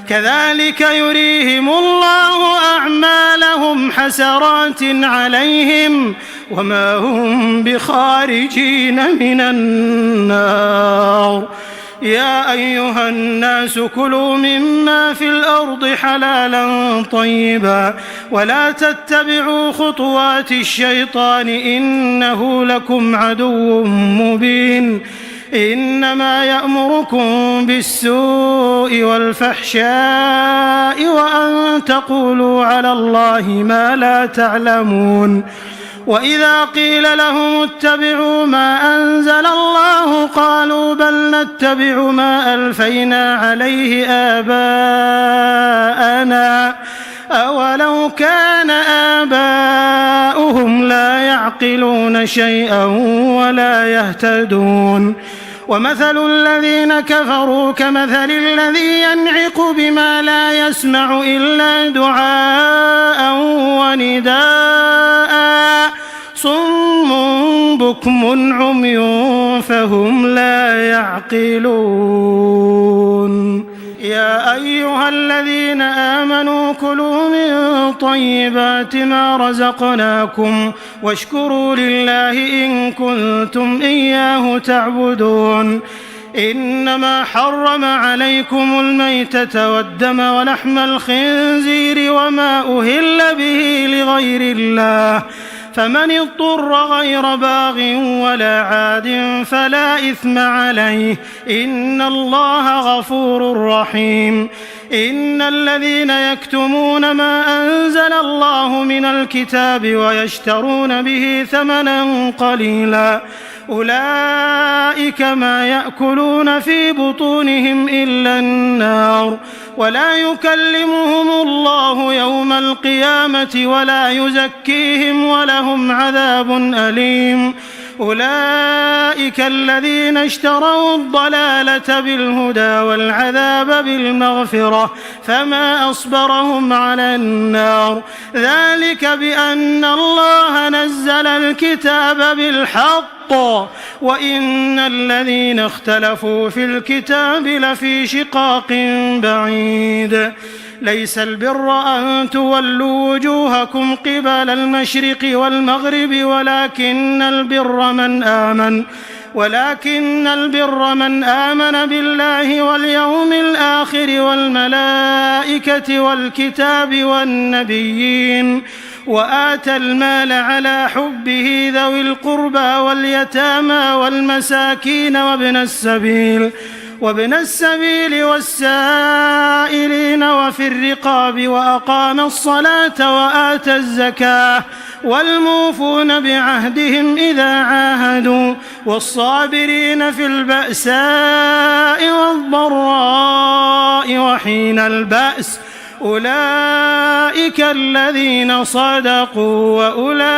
كذلك يريهم الله أعمالهم حسرات عليهم وما هم بخارجين من النار يا أيها الناس كلوا مما في الأرض حلالا طيبا ولا تتبعوا خطوات الشيطان إنه لكم عدو مبين إنما يأمركم بالسوء والفحشاء وأن تقولوا على الله ما لا تعلمون وإذا قيل لهم اتبعوا ما أنزل الله قالوا بل نتبع ما ألفينا عليه آباءنا أولو كان آباؤهم لا يعقلون شيئا ولا يهتدون ومثل الذين كفروا كمثل الذي ينعق بما لا يسمع إلا دعاء ونداء صم بكم عمي فهم لا يعقلون يا أيها الذين آمنوا كلوا من طيبات ما رزقناكم واشكروا لله إن كنتم إياه تعبدون إنما حرم عليكم الميتة والدم ولحم الخنزير وما أهل به لغير الله فمن اضطر غير باغ ولا عاد فلا إثم عليه إن الله غفور رحيم إن الذين يكتمون ما أنزل الله من الكتاب ويشترون به ثمنا قليلا أولئك ما يأكلون في بطونهم إلا النار ولا يكلمهم الله يوم القيامة ولا يزكيهم ولهم عذاب أليم أولئك الذين اشتروا الضلالة بالهدى والعذاب بالمغفرة فما أصبرهم على النار ذلك بأن الله نزل الكتاب بالحق وإن الذين اختلفوا في الكتاب لفي شقاق بعيد ليس البر أن تولوا وجوهكم قبل المشرق والمغرب ولكن البر من آمن بالله واليوم الآخر والملائكة والكتاب والنبيين وآتى المال على حبه ذوي القربى واليتامى والمساكين وابن السبيل والسائلين وفي الرقاب وأقام الصلاة وآتى الزكاة والموفون بعهدهم إذا عاهدوا والصابرين في البأساء والضراء وحين البأس أولئك الذين صدقوا وأولئك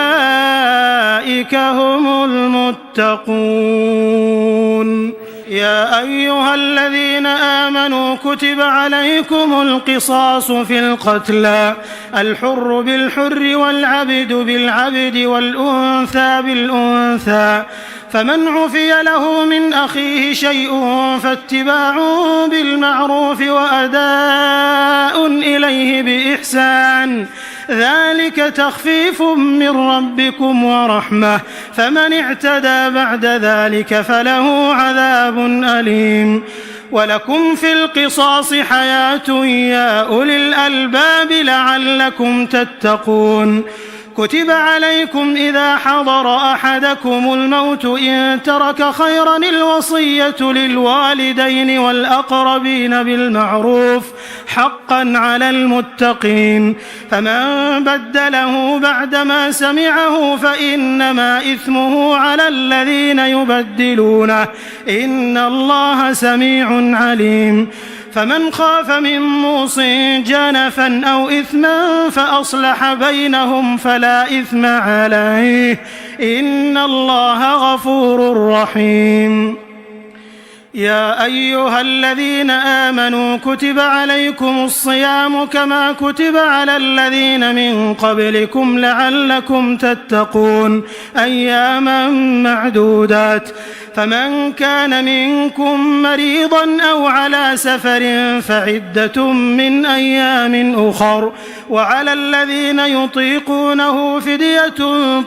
هم المتقون يا أيها الذين آمنوا كتب عليكم القصاص في القتلى الحر بالحر والعبد بالعبد والأنثى بالأنثى فمن عفي له من أخيه شيء فاتباع بالمعروف وأداء إليه بإحسان ذلك تخفيف من ربكم ورحمة فمن اعتدى بعد ذلك فله عذاب أليم ولكم في القصاص حياة يا أولي الألباب لعلكم تتقون كتب عليكم إذا حضر أحدكم الموت إن ترك خيرا الوصية للوالدين والأقربين بالمعروف حقا على المتقين فمن بدله بعدما سمعه فإنما إثمه على الذين يبدلونه إن الله سميع عليم فمن خاف من موص جنفا أو إثما فأصلح بينهم فلا إثم عليه إن الله غفور رحيم يا أيها الذين آمنوا كتب عليكم الصيام كما كتب على الذين من قبلكم لعلكم تتقون أياما معدودات فمن كان منكم مريضا أو على سفر فعدة من أيام أخر وعلى الذين يطيقونه فدية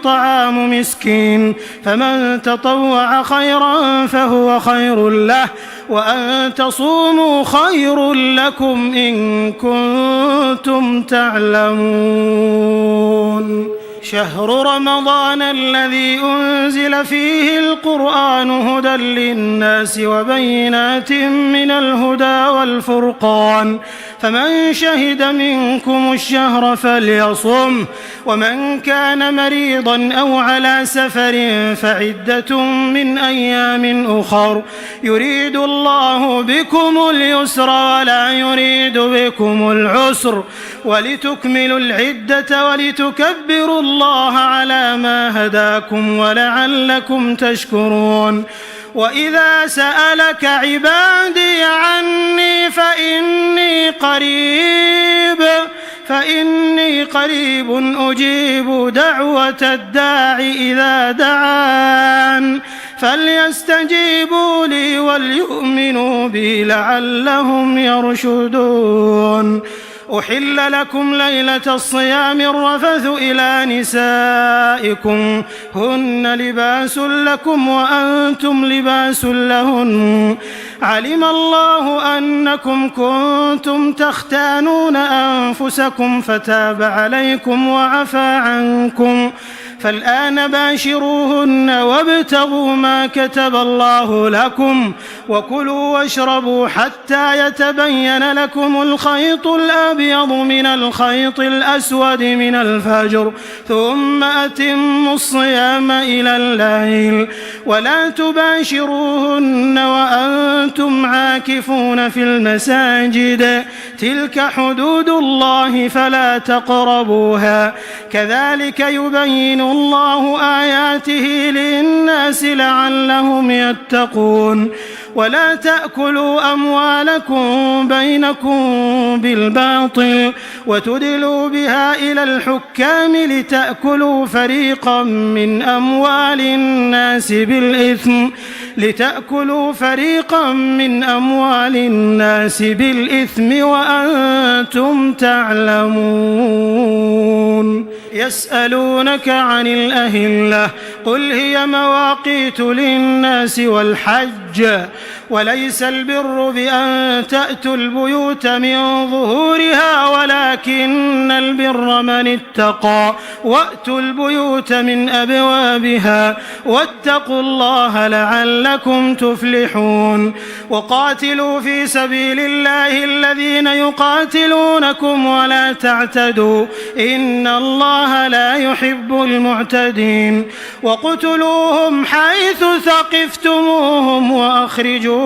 طعام مسكين فمن تطوع خيرا فهو خير له وأن تصوموا خير لكم إن كنتم تعلمون شهر رمضان الذي أنزل فيه القرآن هدى للناس وبينات من الهدى والفرقان فمن شهد منكم الشهر فليصم ومن كان مريضا أو على سفر فعدة من أيام أخر يريد الله بكم اليسر ولا يريد بكم العسر ولتكملوا العدة ولتكبروا الله على ما هداكم ولعلكم تشكرون وإذا سألك عبادي عني فإني قريب أجيب دعوة الداع إذا دعان فليستجيبوا لي وليؤمنوا بي لعلهم يرشدون أحل لكم ليلة الصيام الرفث إلى نسائكم هن لباس لكم وأنتم لباس لهن علم الله أنكم كنتم تختانون أنفسكم فتاب عليكم وعفى عنكم فالآن باشروهن وابتغوا ما كتب الله لكم وكلوا واشربوا حتى يتبين لكم الخيط الأبيض من الخيط الأسود من الفجر ثم أتموا الصيام إلى الليل ولا تباشروهن وأنتم عاكفون في المساجد تلك حدود الله فلا تقربوها كذلك يبين الله آياته للناس لعلهم يتقون ولا تأكلوا أموالكم بينكم بالباطل وتدلوا بها إلى الحكام لتأكلوا فريقا من أموال الناس بالإثم وأنتم تعلمون يسألونك عن الأهلة قل هي مواقيت للناس والحج وليس البر بأن تأتوا البيوت من ظهورها ولكن البر من اتقى وأتوا البيوت من أبوابها واتقوا الله لعلكم تفلحون وقاتلوا في سبيل الله الذين يقاتلونكم ولا تعتدوا إن الله لا يحب المعتدين وقتلوهم حيث ثقفتموهم وأخرجوهم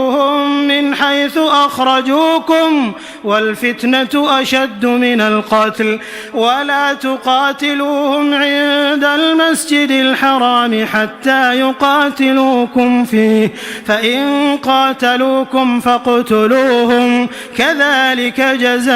من حيث أخرجوكم والفتنة أشد من القتل ولا تقاتلوهم عند المسجد الحرام حتى يقاتلوكم فيه فإن قاتلوكم فاقتلوهم كذلك جزاء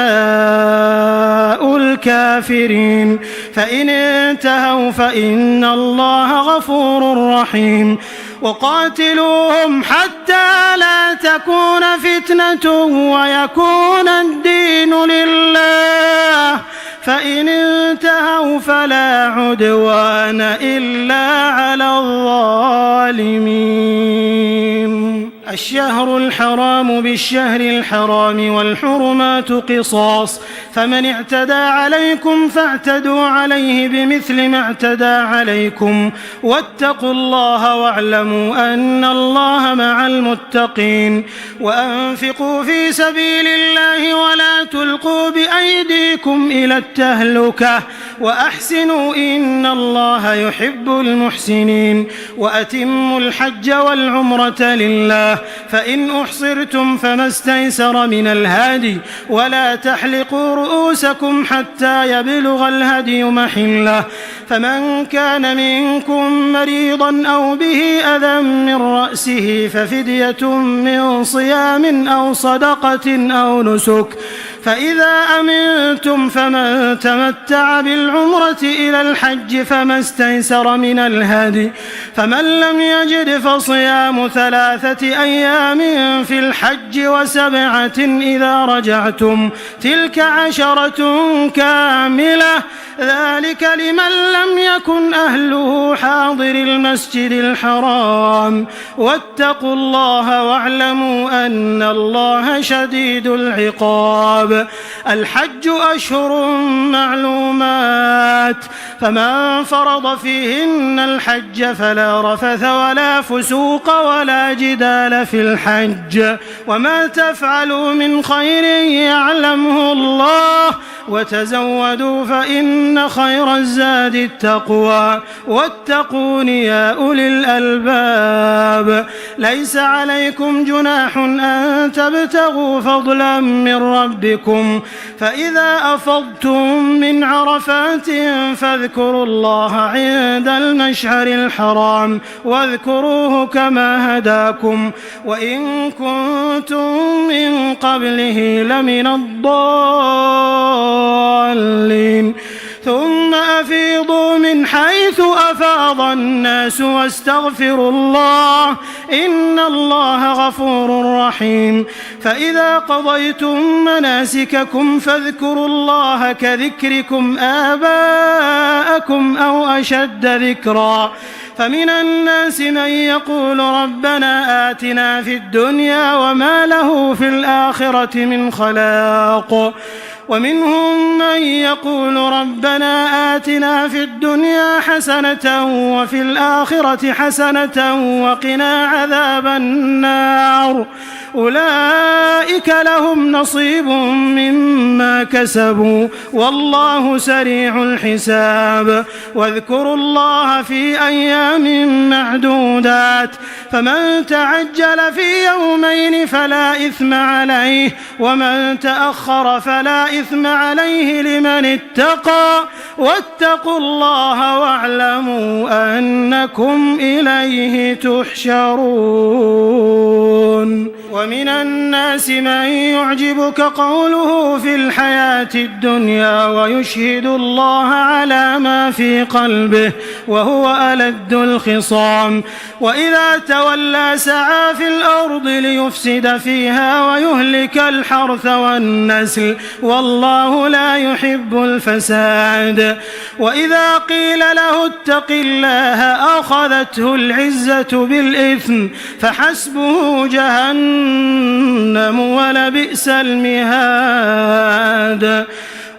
الكافرين فإن انتهوا فإن الله غفور رحيم وقاتلوهم حتى لا تكون فتنة ويكون الدين لله فإن انتهوا فلا عدوان إلا على الظالمين الشهر الحرام بالشهر الحرام والحرمات قصاص، فمن اعتدى عليكم فاعتدوا عليه بمثل ما اعتدى عليكم، واتقوا الله واعلموا أن الله مع المتقين. وأنفقوا في سبيل الله ولا تلقوا بأيديكم إلى التهلكة وأحسنوا إن الله يحب المحسنين. وأتموا الحج والعمرة لله، فإن أحصرتم فما استيسر من الهدي، ولا تحلقوا رؤوسكم حتى يبلغ الهدي محله، فمن كان منكم مريضا أو به أذى من رأسه ففدية من صيام أو صدقة أو نسك، فإذا أمنتم فمن تمتع بالعمرة إلى الحج فما استيسر من الهدي، فمن لم يجد فصيام 3 أيام في الحج و7 إذا رجعتم، تلك 10 كاملة، ذلك لمن لم يكن أهله حاضر المسجد الحرام. واتقوا الله واعلموا أن الله شديد العقاب. الحج أشهر معلومات، فمن فرض فيهن الحج فلا رفث ولا فسوق ولا جدال في الحج، وما تفعلوا من خير يعلمه الله، وتزودوا فإن خير الزاد التقوى، واتقون يا أولي الألباب. ليس عليكم جناح أن تبتغوا فضلا من ربكم، فإذا أفضتم من عرفات فاذكروا الله عند المشعر الحرام، واذكروه كما هداكم، وإن كنتم من قبله لمن الضالين. ثم أفيضوا من حيث أفاض الناس واستغفروا الله إن الله غفور رحيم. فإذا قضيتم مناسككم فاذكروا الله كذكركم آباءكم أو أشد ذكرا. فمن الناس من يقول ربنا آتنا في الدنيا وما له في الآخرة من خلاق، ومنهم من يقول ربنا آتنا في الدنيا حسنة وفي الآخرة حسنة وقنا عذاب النار. أولئك لهم نصيب مما كسبوا والله سريع الحساب. واذكروا الله في أيام معدودات، فمن تعجل في يومين فلا إثم عليه، ومن تأخر فلا إثم عليه لمن اتقى. واتقوا الله واعلموا أنكم إليه تحشرون. ومن الناس من يعجبك قوله في الحياة الدنيا ويشهد الله على ما في قلبه وهو ألد الخصام، وإذا تولى سعى في الأرض ليفسد فيها ويهلك الحرث والنسل والله لا يحب الفساد. وإذا قيل له اتق الله أخذته العزة بالإثم فحسبه جهنم ولبئس المهاد.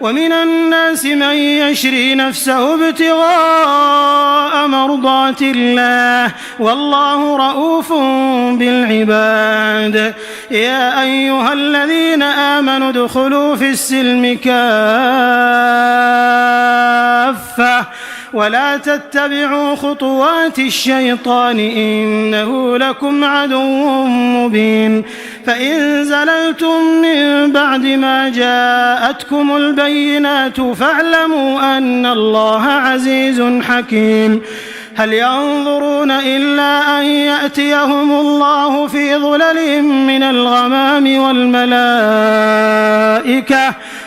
ومن الناس من يشري نفسه ابتغاء مرضات الله والله رؤوف بالعباد. يا أيها الذين آمنوا ادخلوا في السلم كافة ولا تتبعوا خطوات الشيطان إنه لكم عدو مبين. فإن زللتم من بعد ما جاءتكم البينات فاعلموا أن الله عزيز حكيم. هل ينظرون إلا أن يأتيهم الله في ظلل من الغمام والملائكة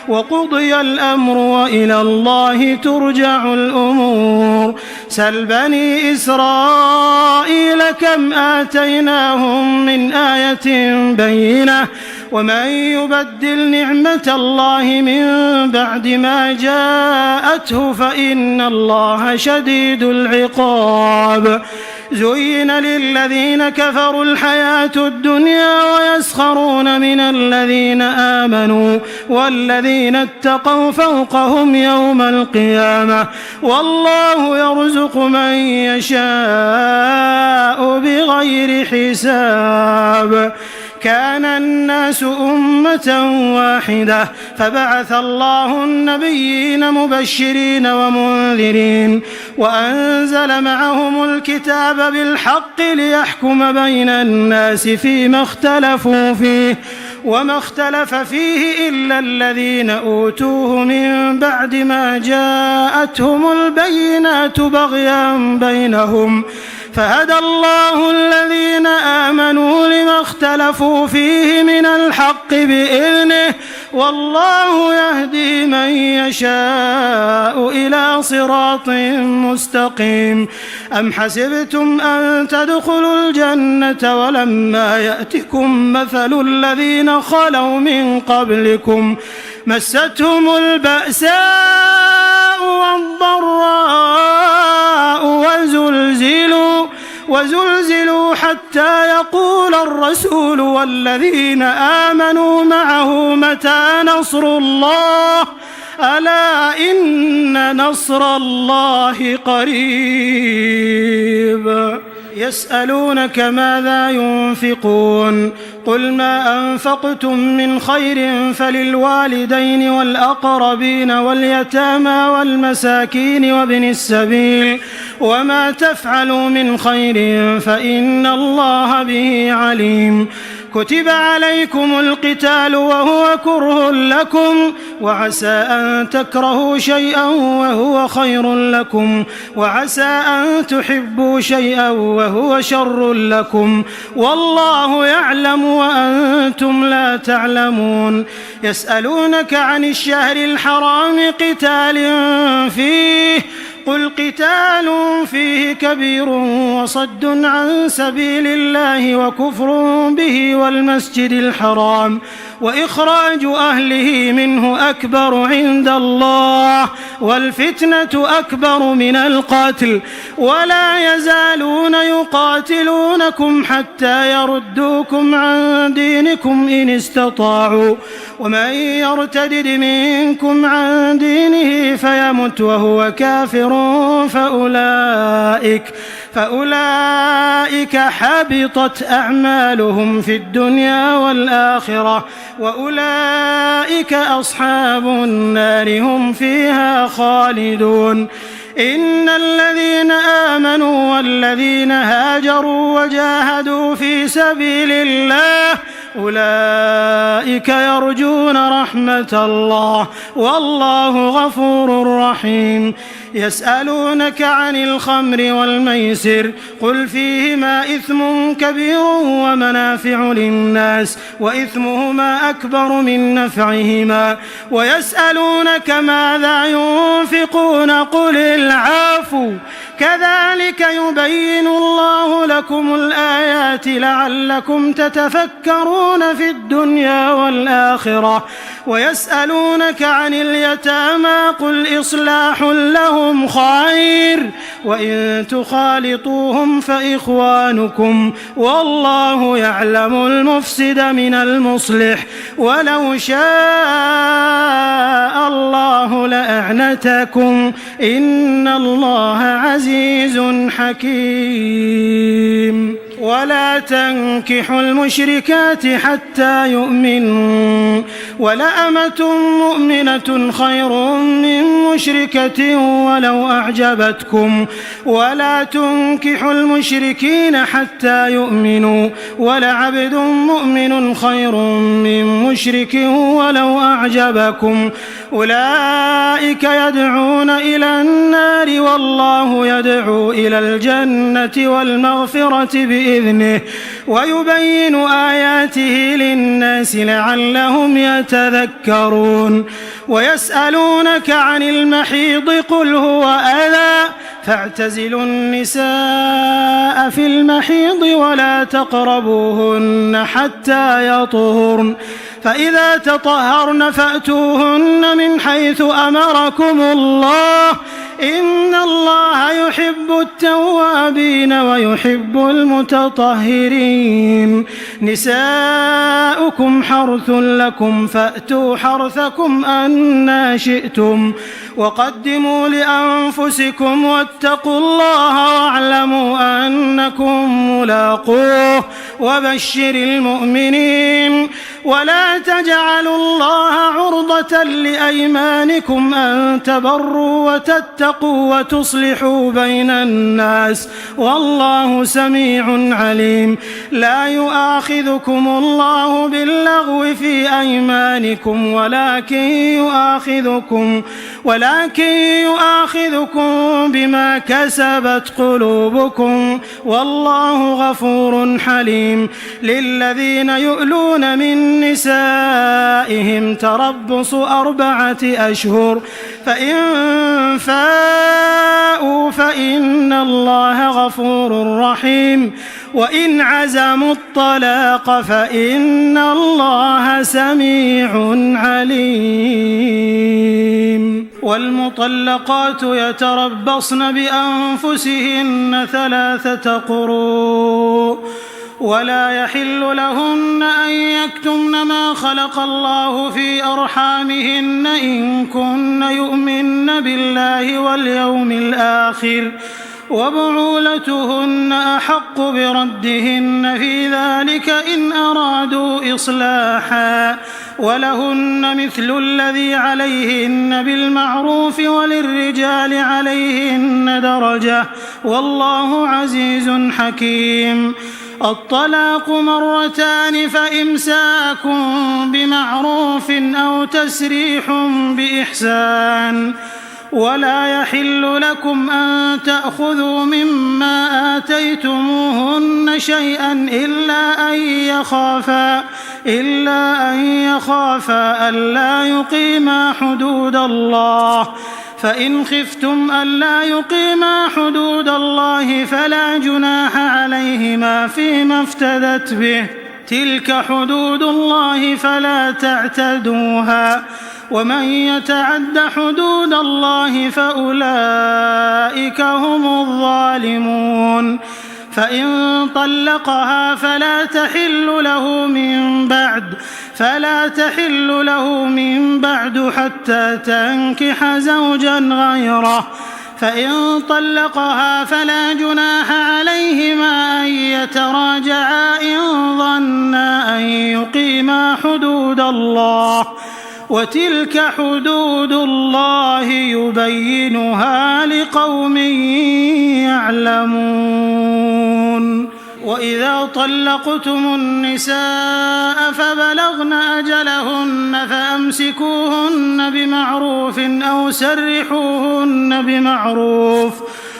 وقضي الأمر وإلى الله ترجع الأمور. سل بني إسرائيل كم آتيناهم من آية بينة ومن يبدل نعمة الله من بعد ما جاءته فإن الله شديد العقاب. زين للذين كفروا الحياة الدنيا ويسخرون من الذين آمنوا والذين اتقوا فوقهم يوم القيامة والله يرزق من يشاء بغير حساب. كان الناس أمة واحدة فبعث الله النبيين مبشرين ومنذرين وأنزل معهم الكتاب بالحق ليحكم بين الناس فيما اختلفوا فيه وما اختلف فيه إلا الذين أوتوه من بعد ما جاءتهم البينات بغيا بينهم فهدى الله الذين آمنوا لما اختلفوا فيه من الحق بإذنه والله يهدي من يشاء إلى صراط مستقيم. أم حسبتم أن تدخلوا الجنة ولما يأتكم مثل الذين خلوا من قبلكم مستهم البأساء والضراء وزلزلوا حتى يقول الرسول والذين آمنوا معه متى نصر الله ألا إن نصر الله قريب. يسألونك ماذا ينفقون قل ما أنفقتم من خير فللوالدين والأقربين واليتامى والمساكين وابن السبيل وما تفعلوا من خير فإن الله به عليم. كتب عليكم القتال وهو كره لكم وعسى أن تكرهوا شيئا وهو خير لكم وعسى أن تحبوا شيئا وهو شر لكم والله يعلم وأنتم لا تعلمون. يسألونك عن الشهر الحرام قتال فيه قل قتال فيه كبير وصد عن سبيل الله وكفر به والمسجد الحرام وإخراج أهله منه أكبر عند الله والفتنة أكبر من القتل ولا يزالون يقاتلونكم حتى يردوكم عن دينكم إن استطاعوا ومن يرتدد منكم عن دينه فيمت وهو كافر فأولئك حبطت أعمالهم في الدنيا والآخرة وأولئك أصحاب النار هم فيها خالدون. إن الذين آمنوا والذين هاجروا وجاهدوا في سبيل الله أولئك يرجون رحمة الله والله غفور رحيم. يسألونك عن الخمر والميسر قل فيهما إثم كبير ومنافع للناس وإثمهما أكبر من نفعهما ويسألونك ماذا ينفقون قل العفو كذلك يبين الله لكم الآيات لعلكم تتفكرون في الدنيا والآخرة. ويسألونك عن اليتامى قل إصلاح لهم خير وإن تخالطوهم فإخوانكم والله يعلم المفسد من المصلح ولو شاء الله لأعنتكم إن الله عزيز حكيم. ولا تنكحوا المشركات حتى يؤمنوا ولأمة مؤمنة خير من مشركة ولو أعجبتكم ولا تنكحوا المشركين حتى يؤمنوا ولعبد مؤمن خير من مشرك ولو أعجبكم أولئك يدعون إلى النار والله يدعو إلى الجنة والمغفرة بإذنه ويبين آياته للناس لعلهم يتذكرون. ويسألونك عن المحيض قل هو أذى فاعتزلوا النساء في المحيض ولا تقربوهن حتى يطهرن فإذا تطهرن فأتوهن من حيث أمركم الله إن الله يحب التوابين ويحب المتطهرين. نساؤكم حرث لكم فأتوا حرثكم أنى شئتم وقدموا لأنفسكم واتقوا الله واعلموا أنكم ملاقوه وبشر المؤمنين. ولا تجعلوا الله عرضة لأيمانكم أن تبروا وتتقوا وتصلحوا بين الناس والله سميع عليم. لا يؤاخذكم الله باللغو في أيمانكم ولكن يؤاخذكم بما كسبت قلوبكم والله غفور حليم. للذين يؤلون من نسائهم تربص 4 أشهر فإن فاءوا فإن الله غفور رحيم وإن عزموا الطلاق فإن الله سميع عليم. والمطلقات يتربصن بأنفسهن 3 قروء ولا يحل لهن أن يكتمن ما خلق الله في أرحامهن إن كن يؤمن بالله واليوم الآخر وبعولتهن أحق بردهن في ذلك إن أرادوا إصلاحا ولهن مثل الذي عليهن بالمعروف وللرجال عليهن درجة والله عزيز حكيم. الطلاق 2 فإمساك بمعروف أو تسريح بإحسان. ولا يحل لكم أن تأخذوا مما آتيتموهن شيئا إلا أن يخافا ألا يقيما حدود الله. فإن خفتم ألا يقيما حدود الله فلا جناح عليهما فيما افتدت به. تلك حدود الله فلا تعتدوها ومن يتعد حدود الله فأولئك هم الظالمون. فإن طلقها فلا تحل له من بعد حتى تنكح زوجا غيره. فإن طلقها فلا جناح عليهما أن يتراجعا إن ظنا أن يقيما حدود الله وتلك حدود الله يبينها لقوم يعلمون. وإذا طلقتم النساء فبلغن أجلهن فأمسكوهن بمعروف أو سرحوهن بمعروف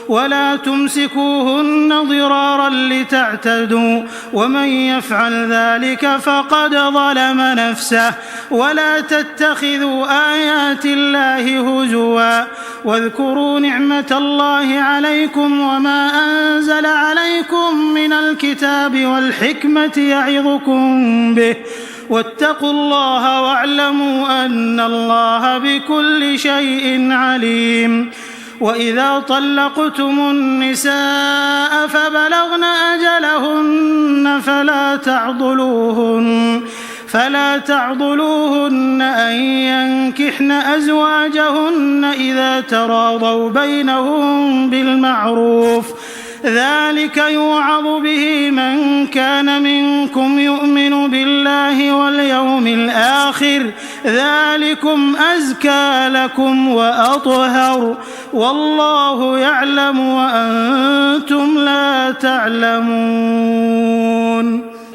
ولا تمسكوهن ضرارا لتعتدوا ومن يفعل ذلك فقد ظلم نفسه. ولا تتخذوا آيات الله هزوا واذكروا نعمة الله عليكم وما أنزل عليكم من الكتاب والحكمة يعظكم به واتقوا الله واعلموا أن الله بكل شيء عليم. وإذا طلقتم النساء فبلغن أجلهن فلا تعضلوهن أن ينكحن أزواجهن إذا تراضوا بينهم بالمعروف. ذلك يوعظ به من كان منكم يؤمن بالله واليوم الآخر ذلكم أزكى لكم وأطهر والله يعلم وأنتم لا تعلمون.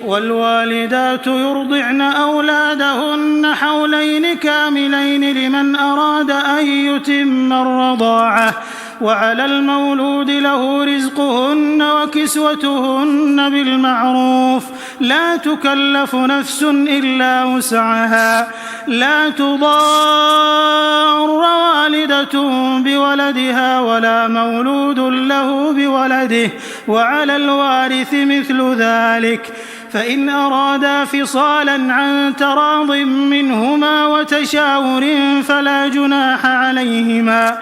والوالدات يرضعن أولادهن حولين كاملين لمن أراد أن يتم الرضاعة وعلى المولود له رزقهن وكسوتهن بالمعروف لا تكلف نفس إلا وسعها. لا تضار والدة بولدها ولا مولود له بولده وعلى الوارث مثل ذلك. فإن أرادا فصالا عن تراض منهما وتشاور فلا جناح عليهما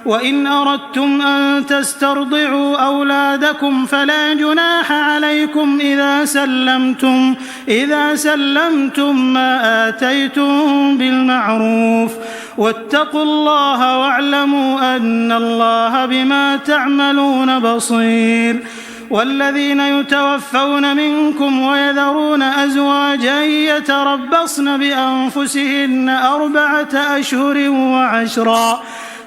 وإن أردتم أن تسترضعوا أولادكم فلا جناح عليكم إذا سلمتم ما آتيتم بالمعروف واتقوا الله واعلموا أن الله بما تعملون بصير. والذين يتوفون منكم ويذرون أزواجا يتربصن بأنفسهن 4 أشهر و10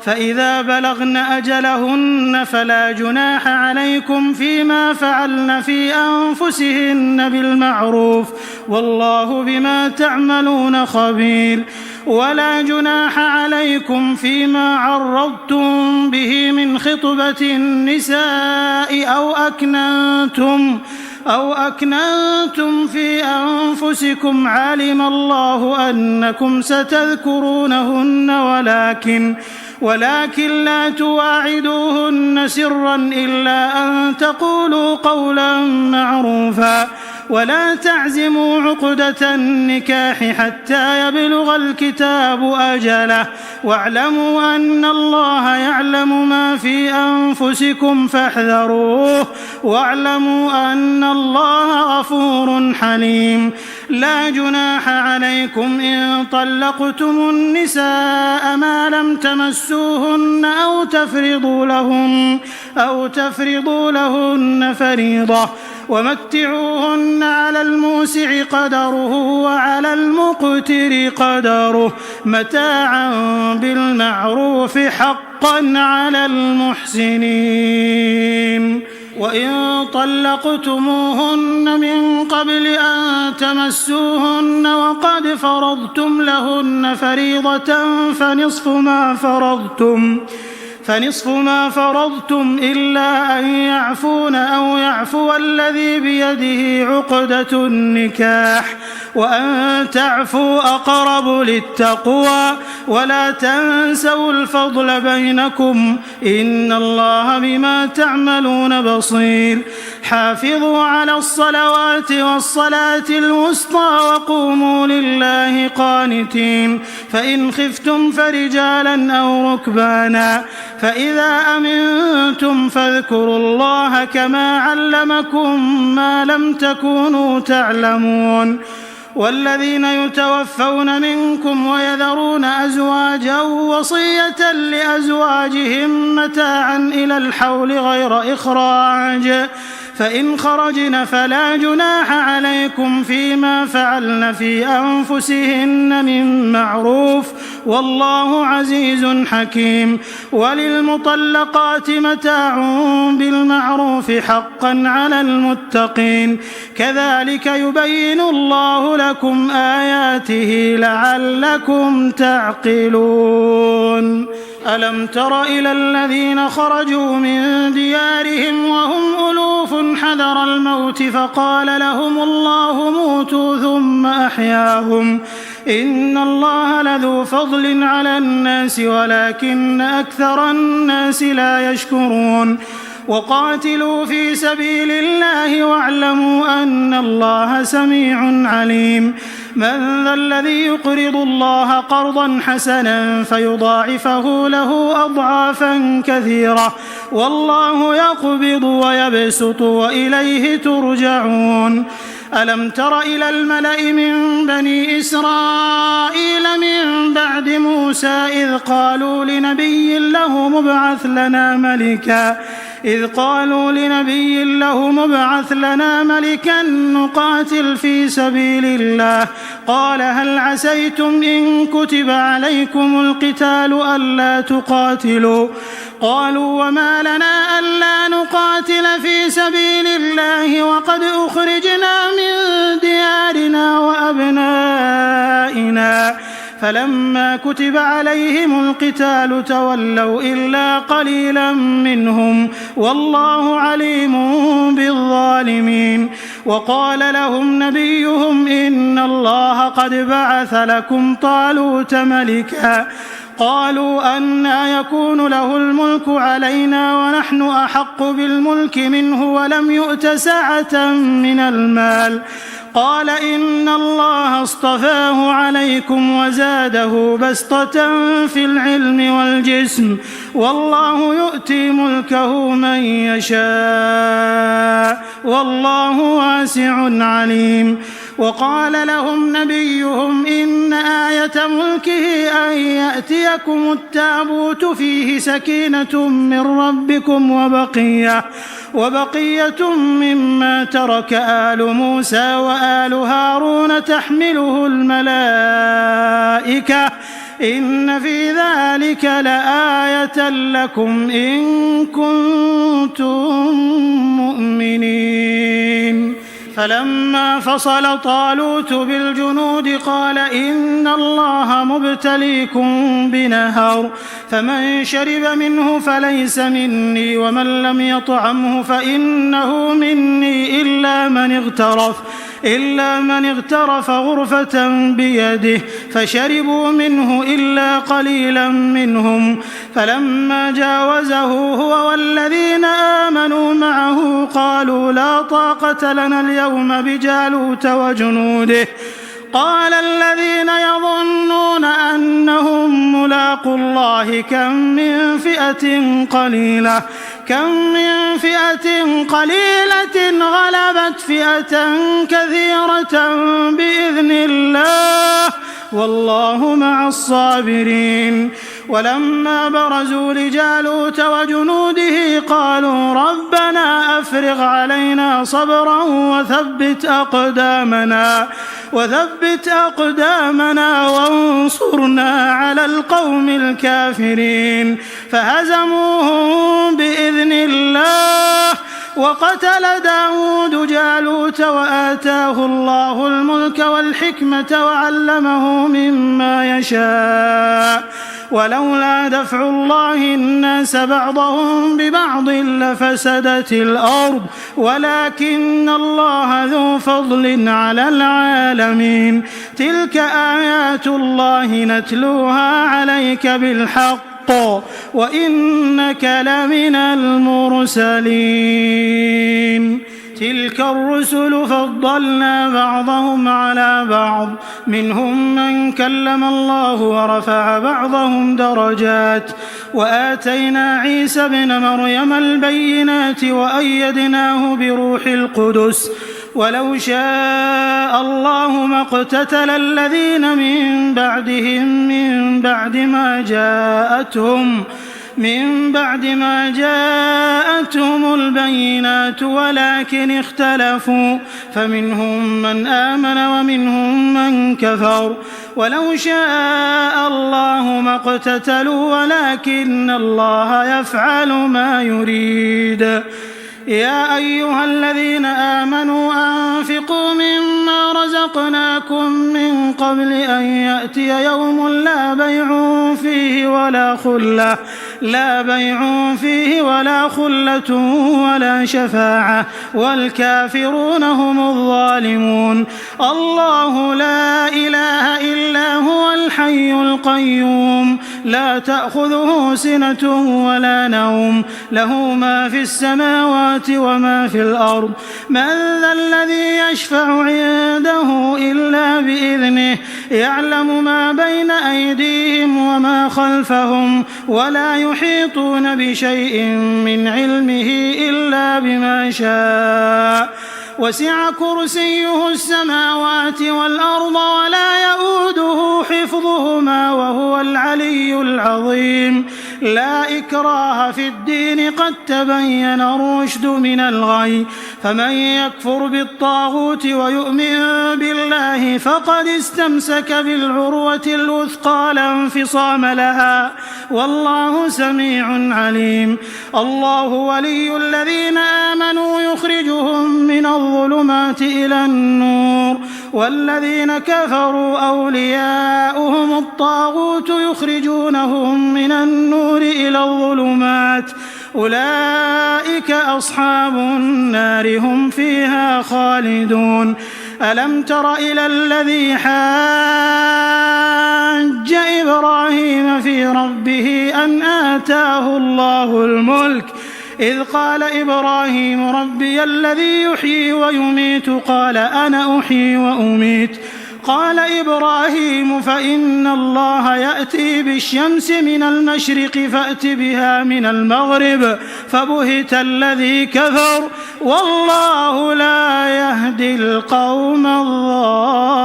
فإذا بلغن أجلهن فلا جناح عليكم فيما فعلن في أنفسهن بالمعروف والله بما تعملون خبير. ولا جناح عليكم فيما عرضتم به من خطبة النساء أو أكننتم في أنفسكم علم الله أنكم ستذكرونهن ولكن لا تواعدوهن سرا إلا أن تقولوا قولا معروفا ولا تعزموا عقدة النكاح حتى يبلغ الكتاب أجله واعلموا أن الله يعلم ما في أنفسكم فاحذروه واعلموا أن الله غفور حليم. لا جناح عليكم إن طلقتم النساء ما لم تمسوهن أو تفرضوا لهن فريضة ومتعوهن على الموسع قدره وعلى المقتر قدره متاعا بالمعروف حقا على المحسنين. وإن طلقتموهن من قبل أن تمسوهن وقد فرضتم لهن فريضة فنصف ما فرضتم إلا أن يعفون أو يعفو الذي بيده عقدة النكاح وأن تعفوا أقرب للتقوى ولا تنسوا الفضل بينكم إن الله بما تعملون بصير. حافظوا على الصلوات والصلاة الوسطى وقوموا لله قانتين فإن خفتم فرجالا أو ركبانا فإذا أمنتم فاذكروا الله كما علمكم ما لم تكونوا تعلمون. والذين يتوفون منكم ويذرون أزواجا وصية لأزواجهم متاعا إلى الحول غير إخراج فإن خرجن فلا جناح عليكم فيما فعلن في أنفسهن من معروف والله عزيز حكيم. وللمطلقات متاع بالمعروف حقا على المتقين كذلك يبين الله لكم آياته لعلكم تعقلون. ألم تر إلى الذين خرجوا من ديارهم وهم ألوف حذر الموت فقال لهم الله موتوا ثم أحياهم إن الله لذو فضل على الناس ولكن أكثر الناس لا يشكرون. وقاتلوا في سبيل الله واعلموا أن الله سميع عليم. من ذا الذي يقرض الله قرضا حسنا فيضاعفه له أضعافا كثيرة والله يقبض ويبسط وإليه ترجعون. ألم تر إلى الملأ من بني إسرائيل من بعد موسى إذ قالوا لنبي له مبعث لنا ملكا نقاتل في سبيل الله قال هل عسيتم إن كتب عليكم القتال ألا تقاتلوا قالوا وما لنا ألا نقاتل في سبيل الله وقد أخرجنا من ديارنا وأبنائنا فلما كتب عليهم القتال تولوا إلا قليلا منهم والله عليم بالظالمين. وقال لهم نبيهم إن الله قد بعث لكم طالوت ملكا قالوا أنى يكون له الملك علينا ونحن أحق بالملك منه ولم يؤت سعة من المال. قال إن الله اصطفاه عليكم وزاده بسطة في العلم والجسم والله يؤتي ملكه من يشاء والله واسع عليم. وقال لهم نبيهم إن آية ملكه أن يأتيكم التابوت فيه سكينة من ربكم وبقية مما ترك آل موسى وآل هارون تحمله الملائكة إن في ذلك لآية لكم إن كنتم مؤمنين. فلما فصل طالوت بالجنود قال إن الله مبتليكم بنهر فمن شرب منه فليس مني ومن لم يطعمه فإنه مني إلا من اغترف غرفة بيده فشربوا منه إلا قليلا منهم. فلما جاوزه هو والذين آمنوا معه قالوا لا طاقة لنا اليوم بجالوت وجنوده. قال الذين يظنون أنهم ملاقو الله كم من فئة قليلة غلبت فئة كثيرة بإذن الله والله مع الصابرين. ولما برزوا لجالوت وجنوده قالوا ربنا أفرغ علينا صبرا وثبت أقدامنا وانصرنا على القوم الكافرين. فهزموهم بإذن الله وقتل داود جالوت وآتاه الله الملك والحكمة وعلمه مما يشاء ولولا دفع الله الناس بعضهم ببعض لفسدت الأرض ولكن الله ذو فضل على العالمين. تلك آيات الله نتلوها عليك بالحق وإنك لمن المرسلين. تلك الرسل فضلنا بعضهم على بعض منهم من كلم الله ورفع بعضهم درجات وآتينا عيسى ابن مريم البينات وأيدناه بروح القدس ولو شاء الله ما اقتتل الذين من بعدهم من بعد ما جاءتهم البينات ولكن اختلفوا فمنهم من آمن ومنهم من كفر ولو شاء الله ما اقتتلوا ولكن الله يفعل ما يريد. يا أيها الذين آمنوا أنفقوا مما رزقناكم من قبل أن يأتي يوم لا بيع فيه ولا خلة ولا شفاعة والكافرون هم الظالمون. الله لا إله إلا هو الحي القيوم لا تأخذه سنة ولا نوم له ما في السماوات وما في الأرض. من ذا الذي يشفع عنده إلا بإذنه يعلم ما بين أيديهم وما خلفهم ولا يحيطون بشيء من علمه إلا بما شاء وسع كرسيه السماوات والأرض ولا يؤوده حفظهما وهو العلي العظيم. لا إكراه في الدين قد تبين الرشد من الغي فمن يكفر بالطاغوت ويؤمن بالله فقد استمسك بالعروة الوثقى لا انفصام لها والله سميع عليم. الله ولي الذين آمنوا يخرجهم من الظلمات إلى النور والذين كفروا أولياؤهم الطاغوت يخرجونهم من النور إلى الظلمات أولئك أصحاب النار هم فيها خالدون. ألم تر إلى الذي حاج إبراهيم في ربه أن آتاه الله الملك إذ قال إبراهيم ربي الذي يحيي ويميت قال أنا أحيي وأميت قال إبراهيم فإن الله يأتي بالشمس من المشرق فأت بها من المغرب فبهت الذي كفر والله لا يهدي القوم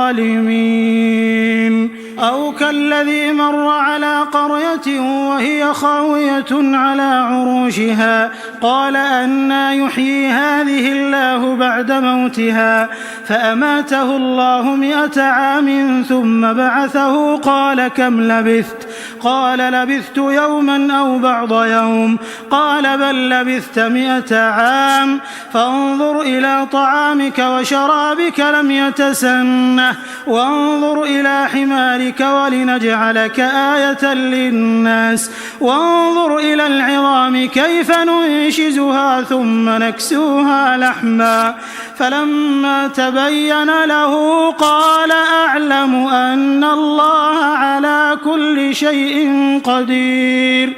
الظالمين. أو كالذي مر على قرية وهي خاوية على عروشها قال أنى يحيي هذه الله بعد موتها فأماته الله 100 عام ثم بعثه قال كم لبثت قال لبثت يوما أو بعض يوم قال بل لبثت 100 عام فانظر إلى طعامك وشرابك لم يتسنه وانظر إلى حمارك ولنجعلك آية للناس وانظر إلى العظام كيف ننشزها ثم نكسوها لحما فلما تبين له قال أعلم أن الله على كل شيء قدير.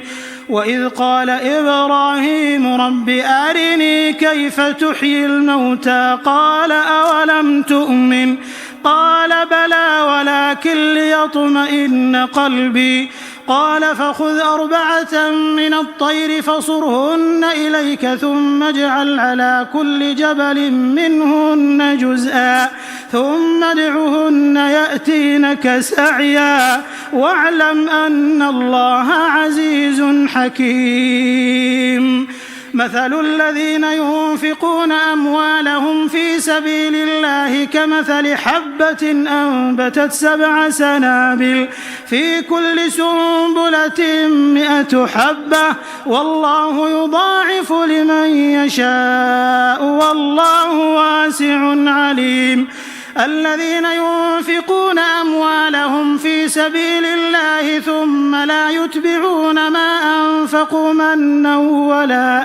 وإذ قال إبراهيم رب أرني كيف تحيي الموتى قال أولم تؤمن قال بلى ولكن ليطمئن قلبي قال فخذ 4 من الطير فصرهن إليك ثم اجعل على كل جبل منهن جزءا ثم ادعهن يأتينك سعيا واعلم أن الله عزيز حكيم. مثل الذين ينفقون أموالهم في سبيل الله كمثل حبة أنبتت 7 سنابل في كل سنبلة 100 حبة والله يضاعف لمن يشاء والله واسع عليم. الذين ينفقون أموالهم في سبيل الله ثم لا يتبعون ما أنفقوا منا ولا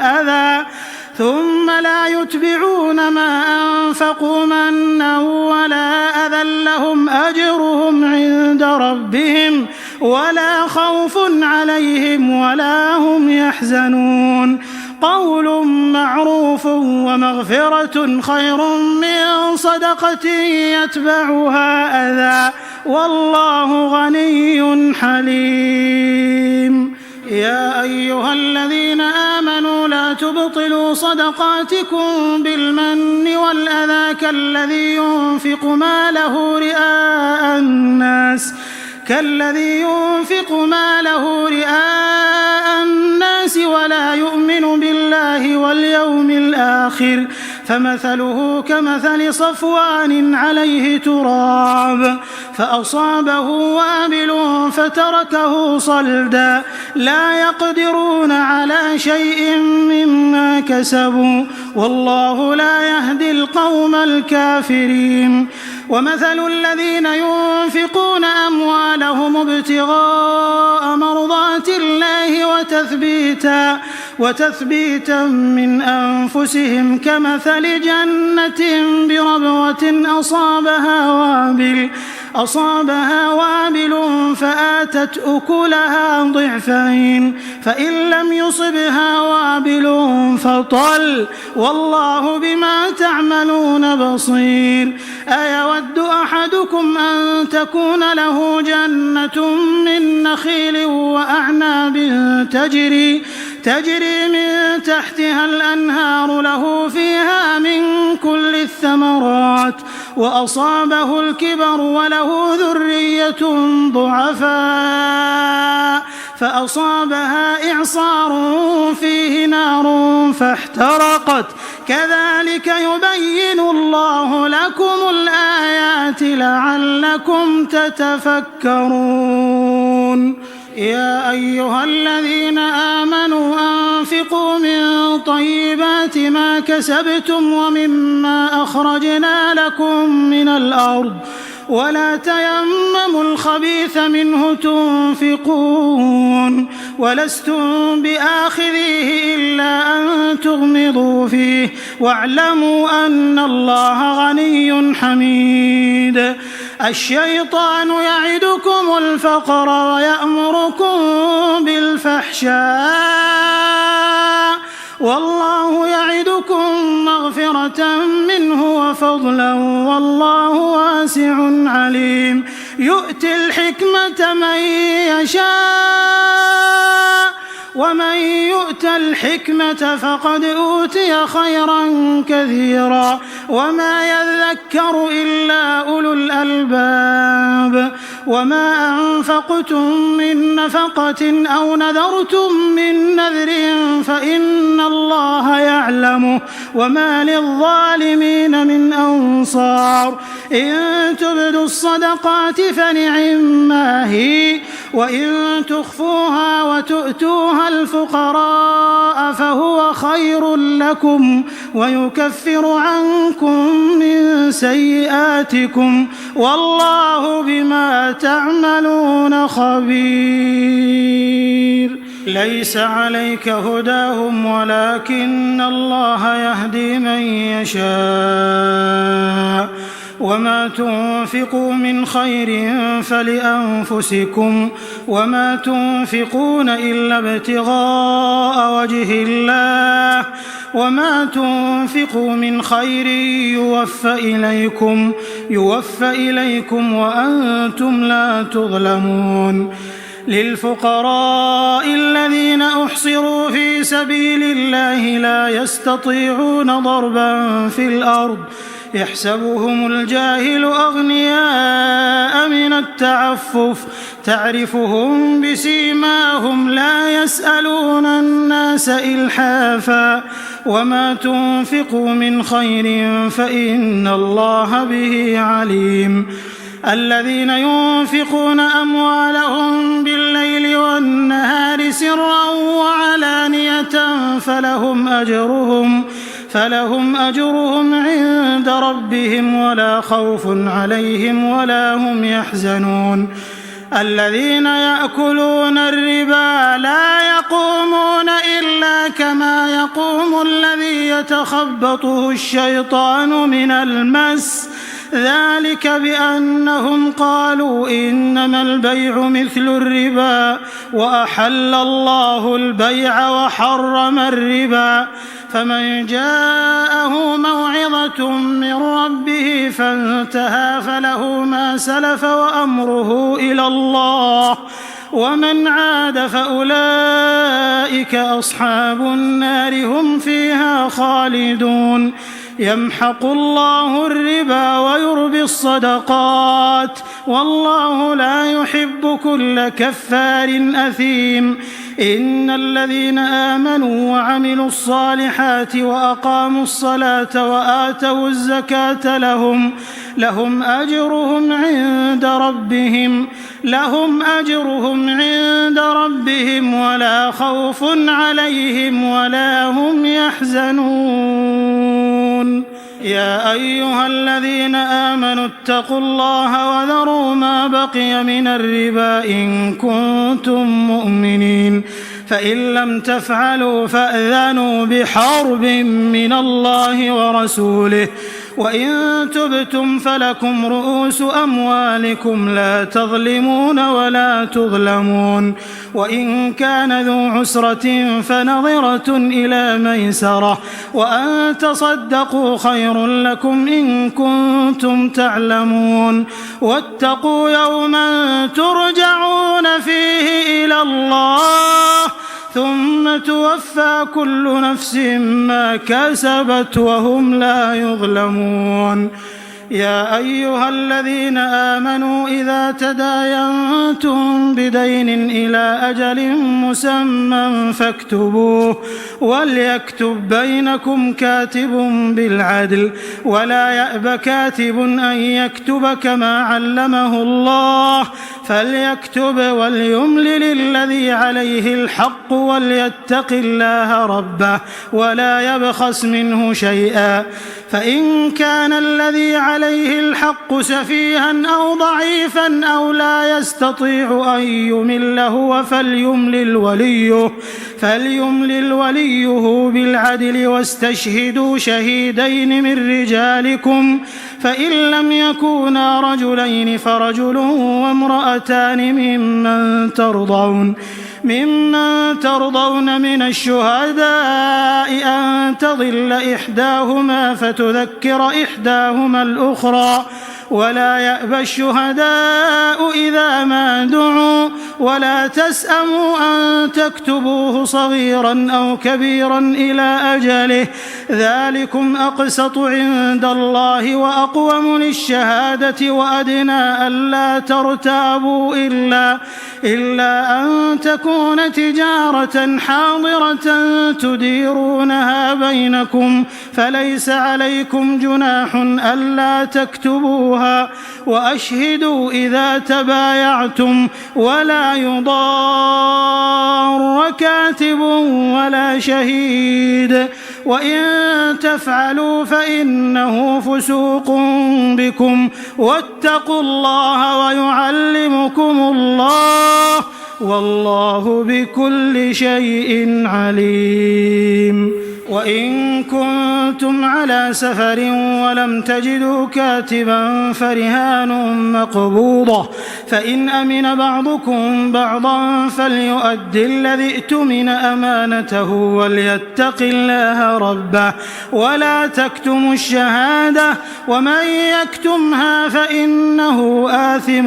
أذى لهم أجرهم عند ربهم ولا خوف عليهم ولا هم يحزنون. قول معروف ومغفرة خير من صدقة يتبعها أذى والله غني حليم. يا أيها الذين آمنوا لا تبطلوا صدقاتكم بالمن والأذى كالذي ينفق ماله رئاء الناس ولا يؤمن بالله واليوم الآخر فمثله كمثل صفوان عليه تراب فأصابه وابل فتركه صلدا لا يقدرون على شيء مما كسبوا والله لا يهدي القوم الكافرين. ومثل الذين ينفقون أموالهم ابتغاء مرضات الله وتثبيتا من أنفسهم كمثل جنة بربوة أصابها وابل فآتت أكلها ضعفين فإن لم يصبها وابل فطل والله بما تعملون بصير. أيود أحدكم أن تكون له جنة من نخيل وأعناب تجري من تحتها الأنهار له فيها من كل الثمرات وأصابه الكبر وله ذرية ضعفاء فأصابها إعصار فيه نار فاحترقت كذلك يبين الله لكم الآيات لعلكم تتفكرون. يا أيها الذين آمنوا أنفقوا من طيبات ما كسبتم ومما أخرجنا لكم من الأرض ولا تيمموا الخبيث منه تنفقون ولستم بآخذيه إلا أن تغمضوا فيه واعلموا أن الله غني حميد. الشيطان يعدكم الفقر ويأمركم بالفحشاء والله يعدكم مغفرة منه وفضلا والله واسع عليم. يؤتي الحكمة من يشاء ومن يؤت الحكمة فقد أوتي خيرا كثيرا وما يذكر إلا أولو الألباب. وما أنفقتم من نفقة أو نذرتم من نذر فإن الله يعلمه وما للظالمين من أنصار. إن تبدوا الصدقات فنعما هي وإن تخفوها وتؤتوها الفقراء فهو خير لكم ويكفر عنكم من سيئاتكم والله بما تعملون خبير. ليس عليك هداهم ولكن الله يهدي من يشاء وما تنفقوا من خير فلأنفسكم وما تنفقون إلا ابتغاء وجه الله وما تنفقوا من خير يوفى إليكم وأنتم لا تظلمون. للفقراء الذين أحصروا في سبيل الله لا يستطيعون ضربا في الأرض يحسبهم الجاهل أغنياء من التعفف تعرفهم بسيماهم لا يسألون الناس إلحافا وما تنفقوا من خير فإن الله به عليم. الذين ينفقون أموالهم بالليل والنهار سرا وعلانية فلهم أجرهم عند ربهم ولا خوف عليهم ولا هم يحزنون. الذين يأكلون الربا لا يقومون إلا كما يقوم الذي يتخبطه الشيطان من المس ذلك بأنهم قالوا إنما البيع مثل الربا وأحل الله البيع وحرم الربا. فمن جاءه موعظة من ربه فانتهى فله ما سلف وأمره إلى الله ومن عاد فأولئك أصحاب النار هم فيها خالدون. يمحق الله الربا ويربي الصدقات والله لا يحب كل كفار أثيم. إن الذين آمنوا وعملوا الصالحات وأقاموا الصلاة وآتوا الزكاة لهم أجرهم عند ربهم ولا خوف عليهم ولا هم يحزنون. يا أيها الذين آمنوا اتقوا الله وذروا ما بقي من الربا إن كنتم مؤمنين فإن لم تفعلوا فأذنوا بحرب من الله ورسوله وإن تبتم فلكم رؤوس أموالكم لا تظلمون ولا تظلمون. وإن كان ذو عسرة فنظرة إلى ميسرة وأن تصدقوا خير لكم إن كنتم تعلمون. واتقوا يوما ترجعون فيه إلى الله ثم توفى كل نفس ما كسبت وهم لا يظلمون. يا أيها الذين آمنوا إذا تداينتم بدين إلى أجل مسمى فاكتبوه وليكتب بينكم كاتب بالعدل ولا يأب كاتب أن يكتب كما علمه الله فليكتب وليملل الذي عليه الحق وليتق الله ربه ولا يبخس منه شيئا فإن كان الذي عليه الحق سفيها أو ضعيفا أو لا يستطيع أن يمل هو فليملل وليه بالعدل واستشهدوا شهيدين من رجالكم فإن لم يكونا رجلين فرجل وامرأتان ممن ترضون من الشهداء أن تضل إحداهما فتذكر إحداهما الأخرى ولا يأبى الشهداء إذا ما دعوا ولا تسأموا أن تكتبوه صغيرا أو كبيرا إلى أجله ذلكم أقسط عند الله وأقوم للشهادة وأدنى ألا ترتابوا إلا أن تكون تجارة حاضرة تديرونها بينكم فليس عليكم جناح ألا تكتبوها وأشهدوا إذا تبايعتم ولا يضار كاتب ولا شهيد وإن تفعلوا فإنه فسوق بكم واتقوا الله ويعلمكم الله والله بكل شيء عليم. وإن كنتم على سفر ولم تجدوا كاتبا فرهان مقبوضة فإن أمن بعضكم بعضا فليؤد الذي ائتمن أمانته وليتق الله ربه ولا تكتموا الشهادة ومن يكتمها فإنه آثم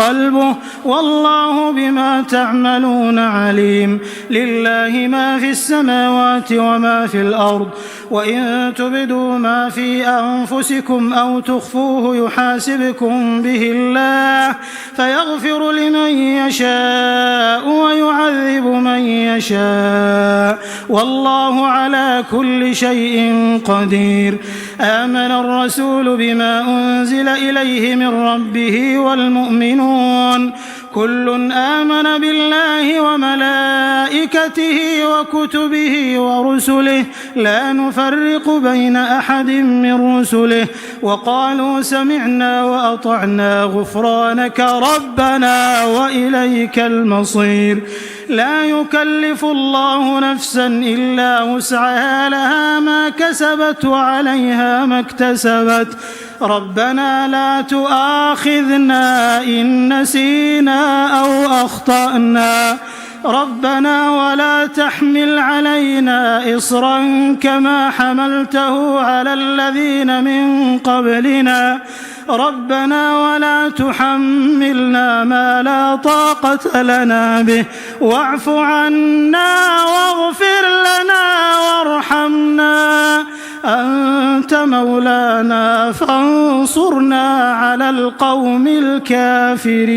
قلبه والله بما تعملون عليم. لله ما في السماوات وما في الأرض وإن تبدوا ما في أنفسكم أو تخفوه يحاسبكم به الله فيغفر لمن يشاء ويعذب من يشاء والله على كل شيء قدير. آمن الرسول بما أنزل إليه من ربه والمؤمنون كل آمن بالله وملائكته وكتبه ورسله لا نفرق بين أحد من رسله وقالوا سمعنا وأطعنا غفرانك ربنا وإليك المصير. لا يكلف الله نفسا إلا وسعها لها ما كسبت وعليها ما اكتسبت ربنا لا تؤاخذنا إن نسينا أو أخطأنا ربنا ولا تحمل علينا إصرا كما حملته على الذين من قبلنا ربنا ولا تحملنا ما لا طاقة لنا به واعف عنا واغفر لنا وارحمنا أنت مولانا فانصرنا على القوم الكافرين.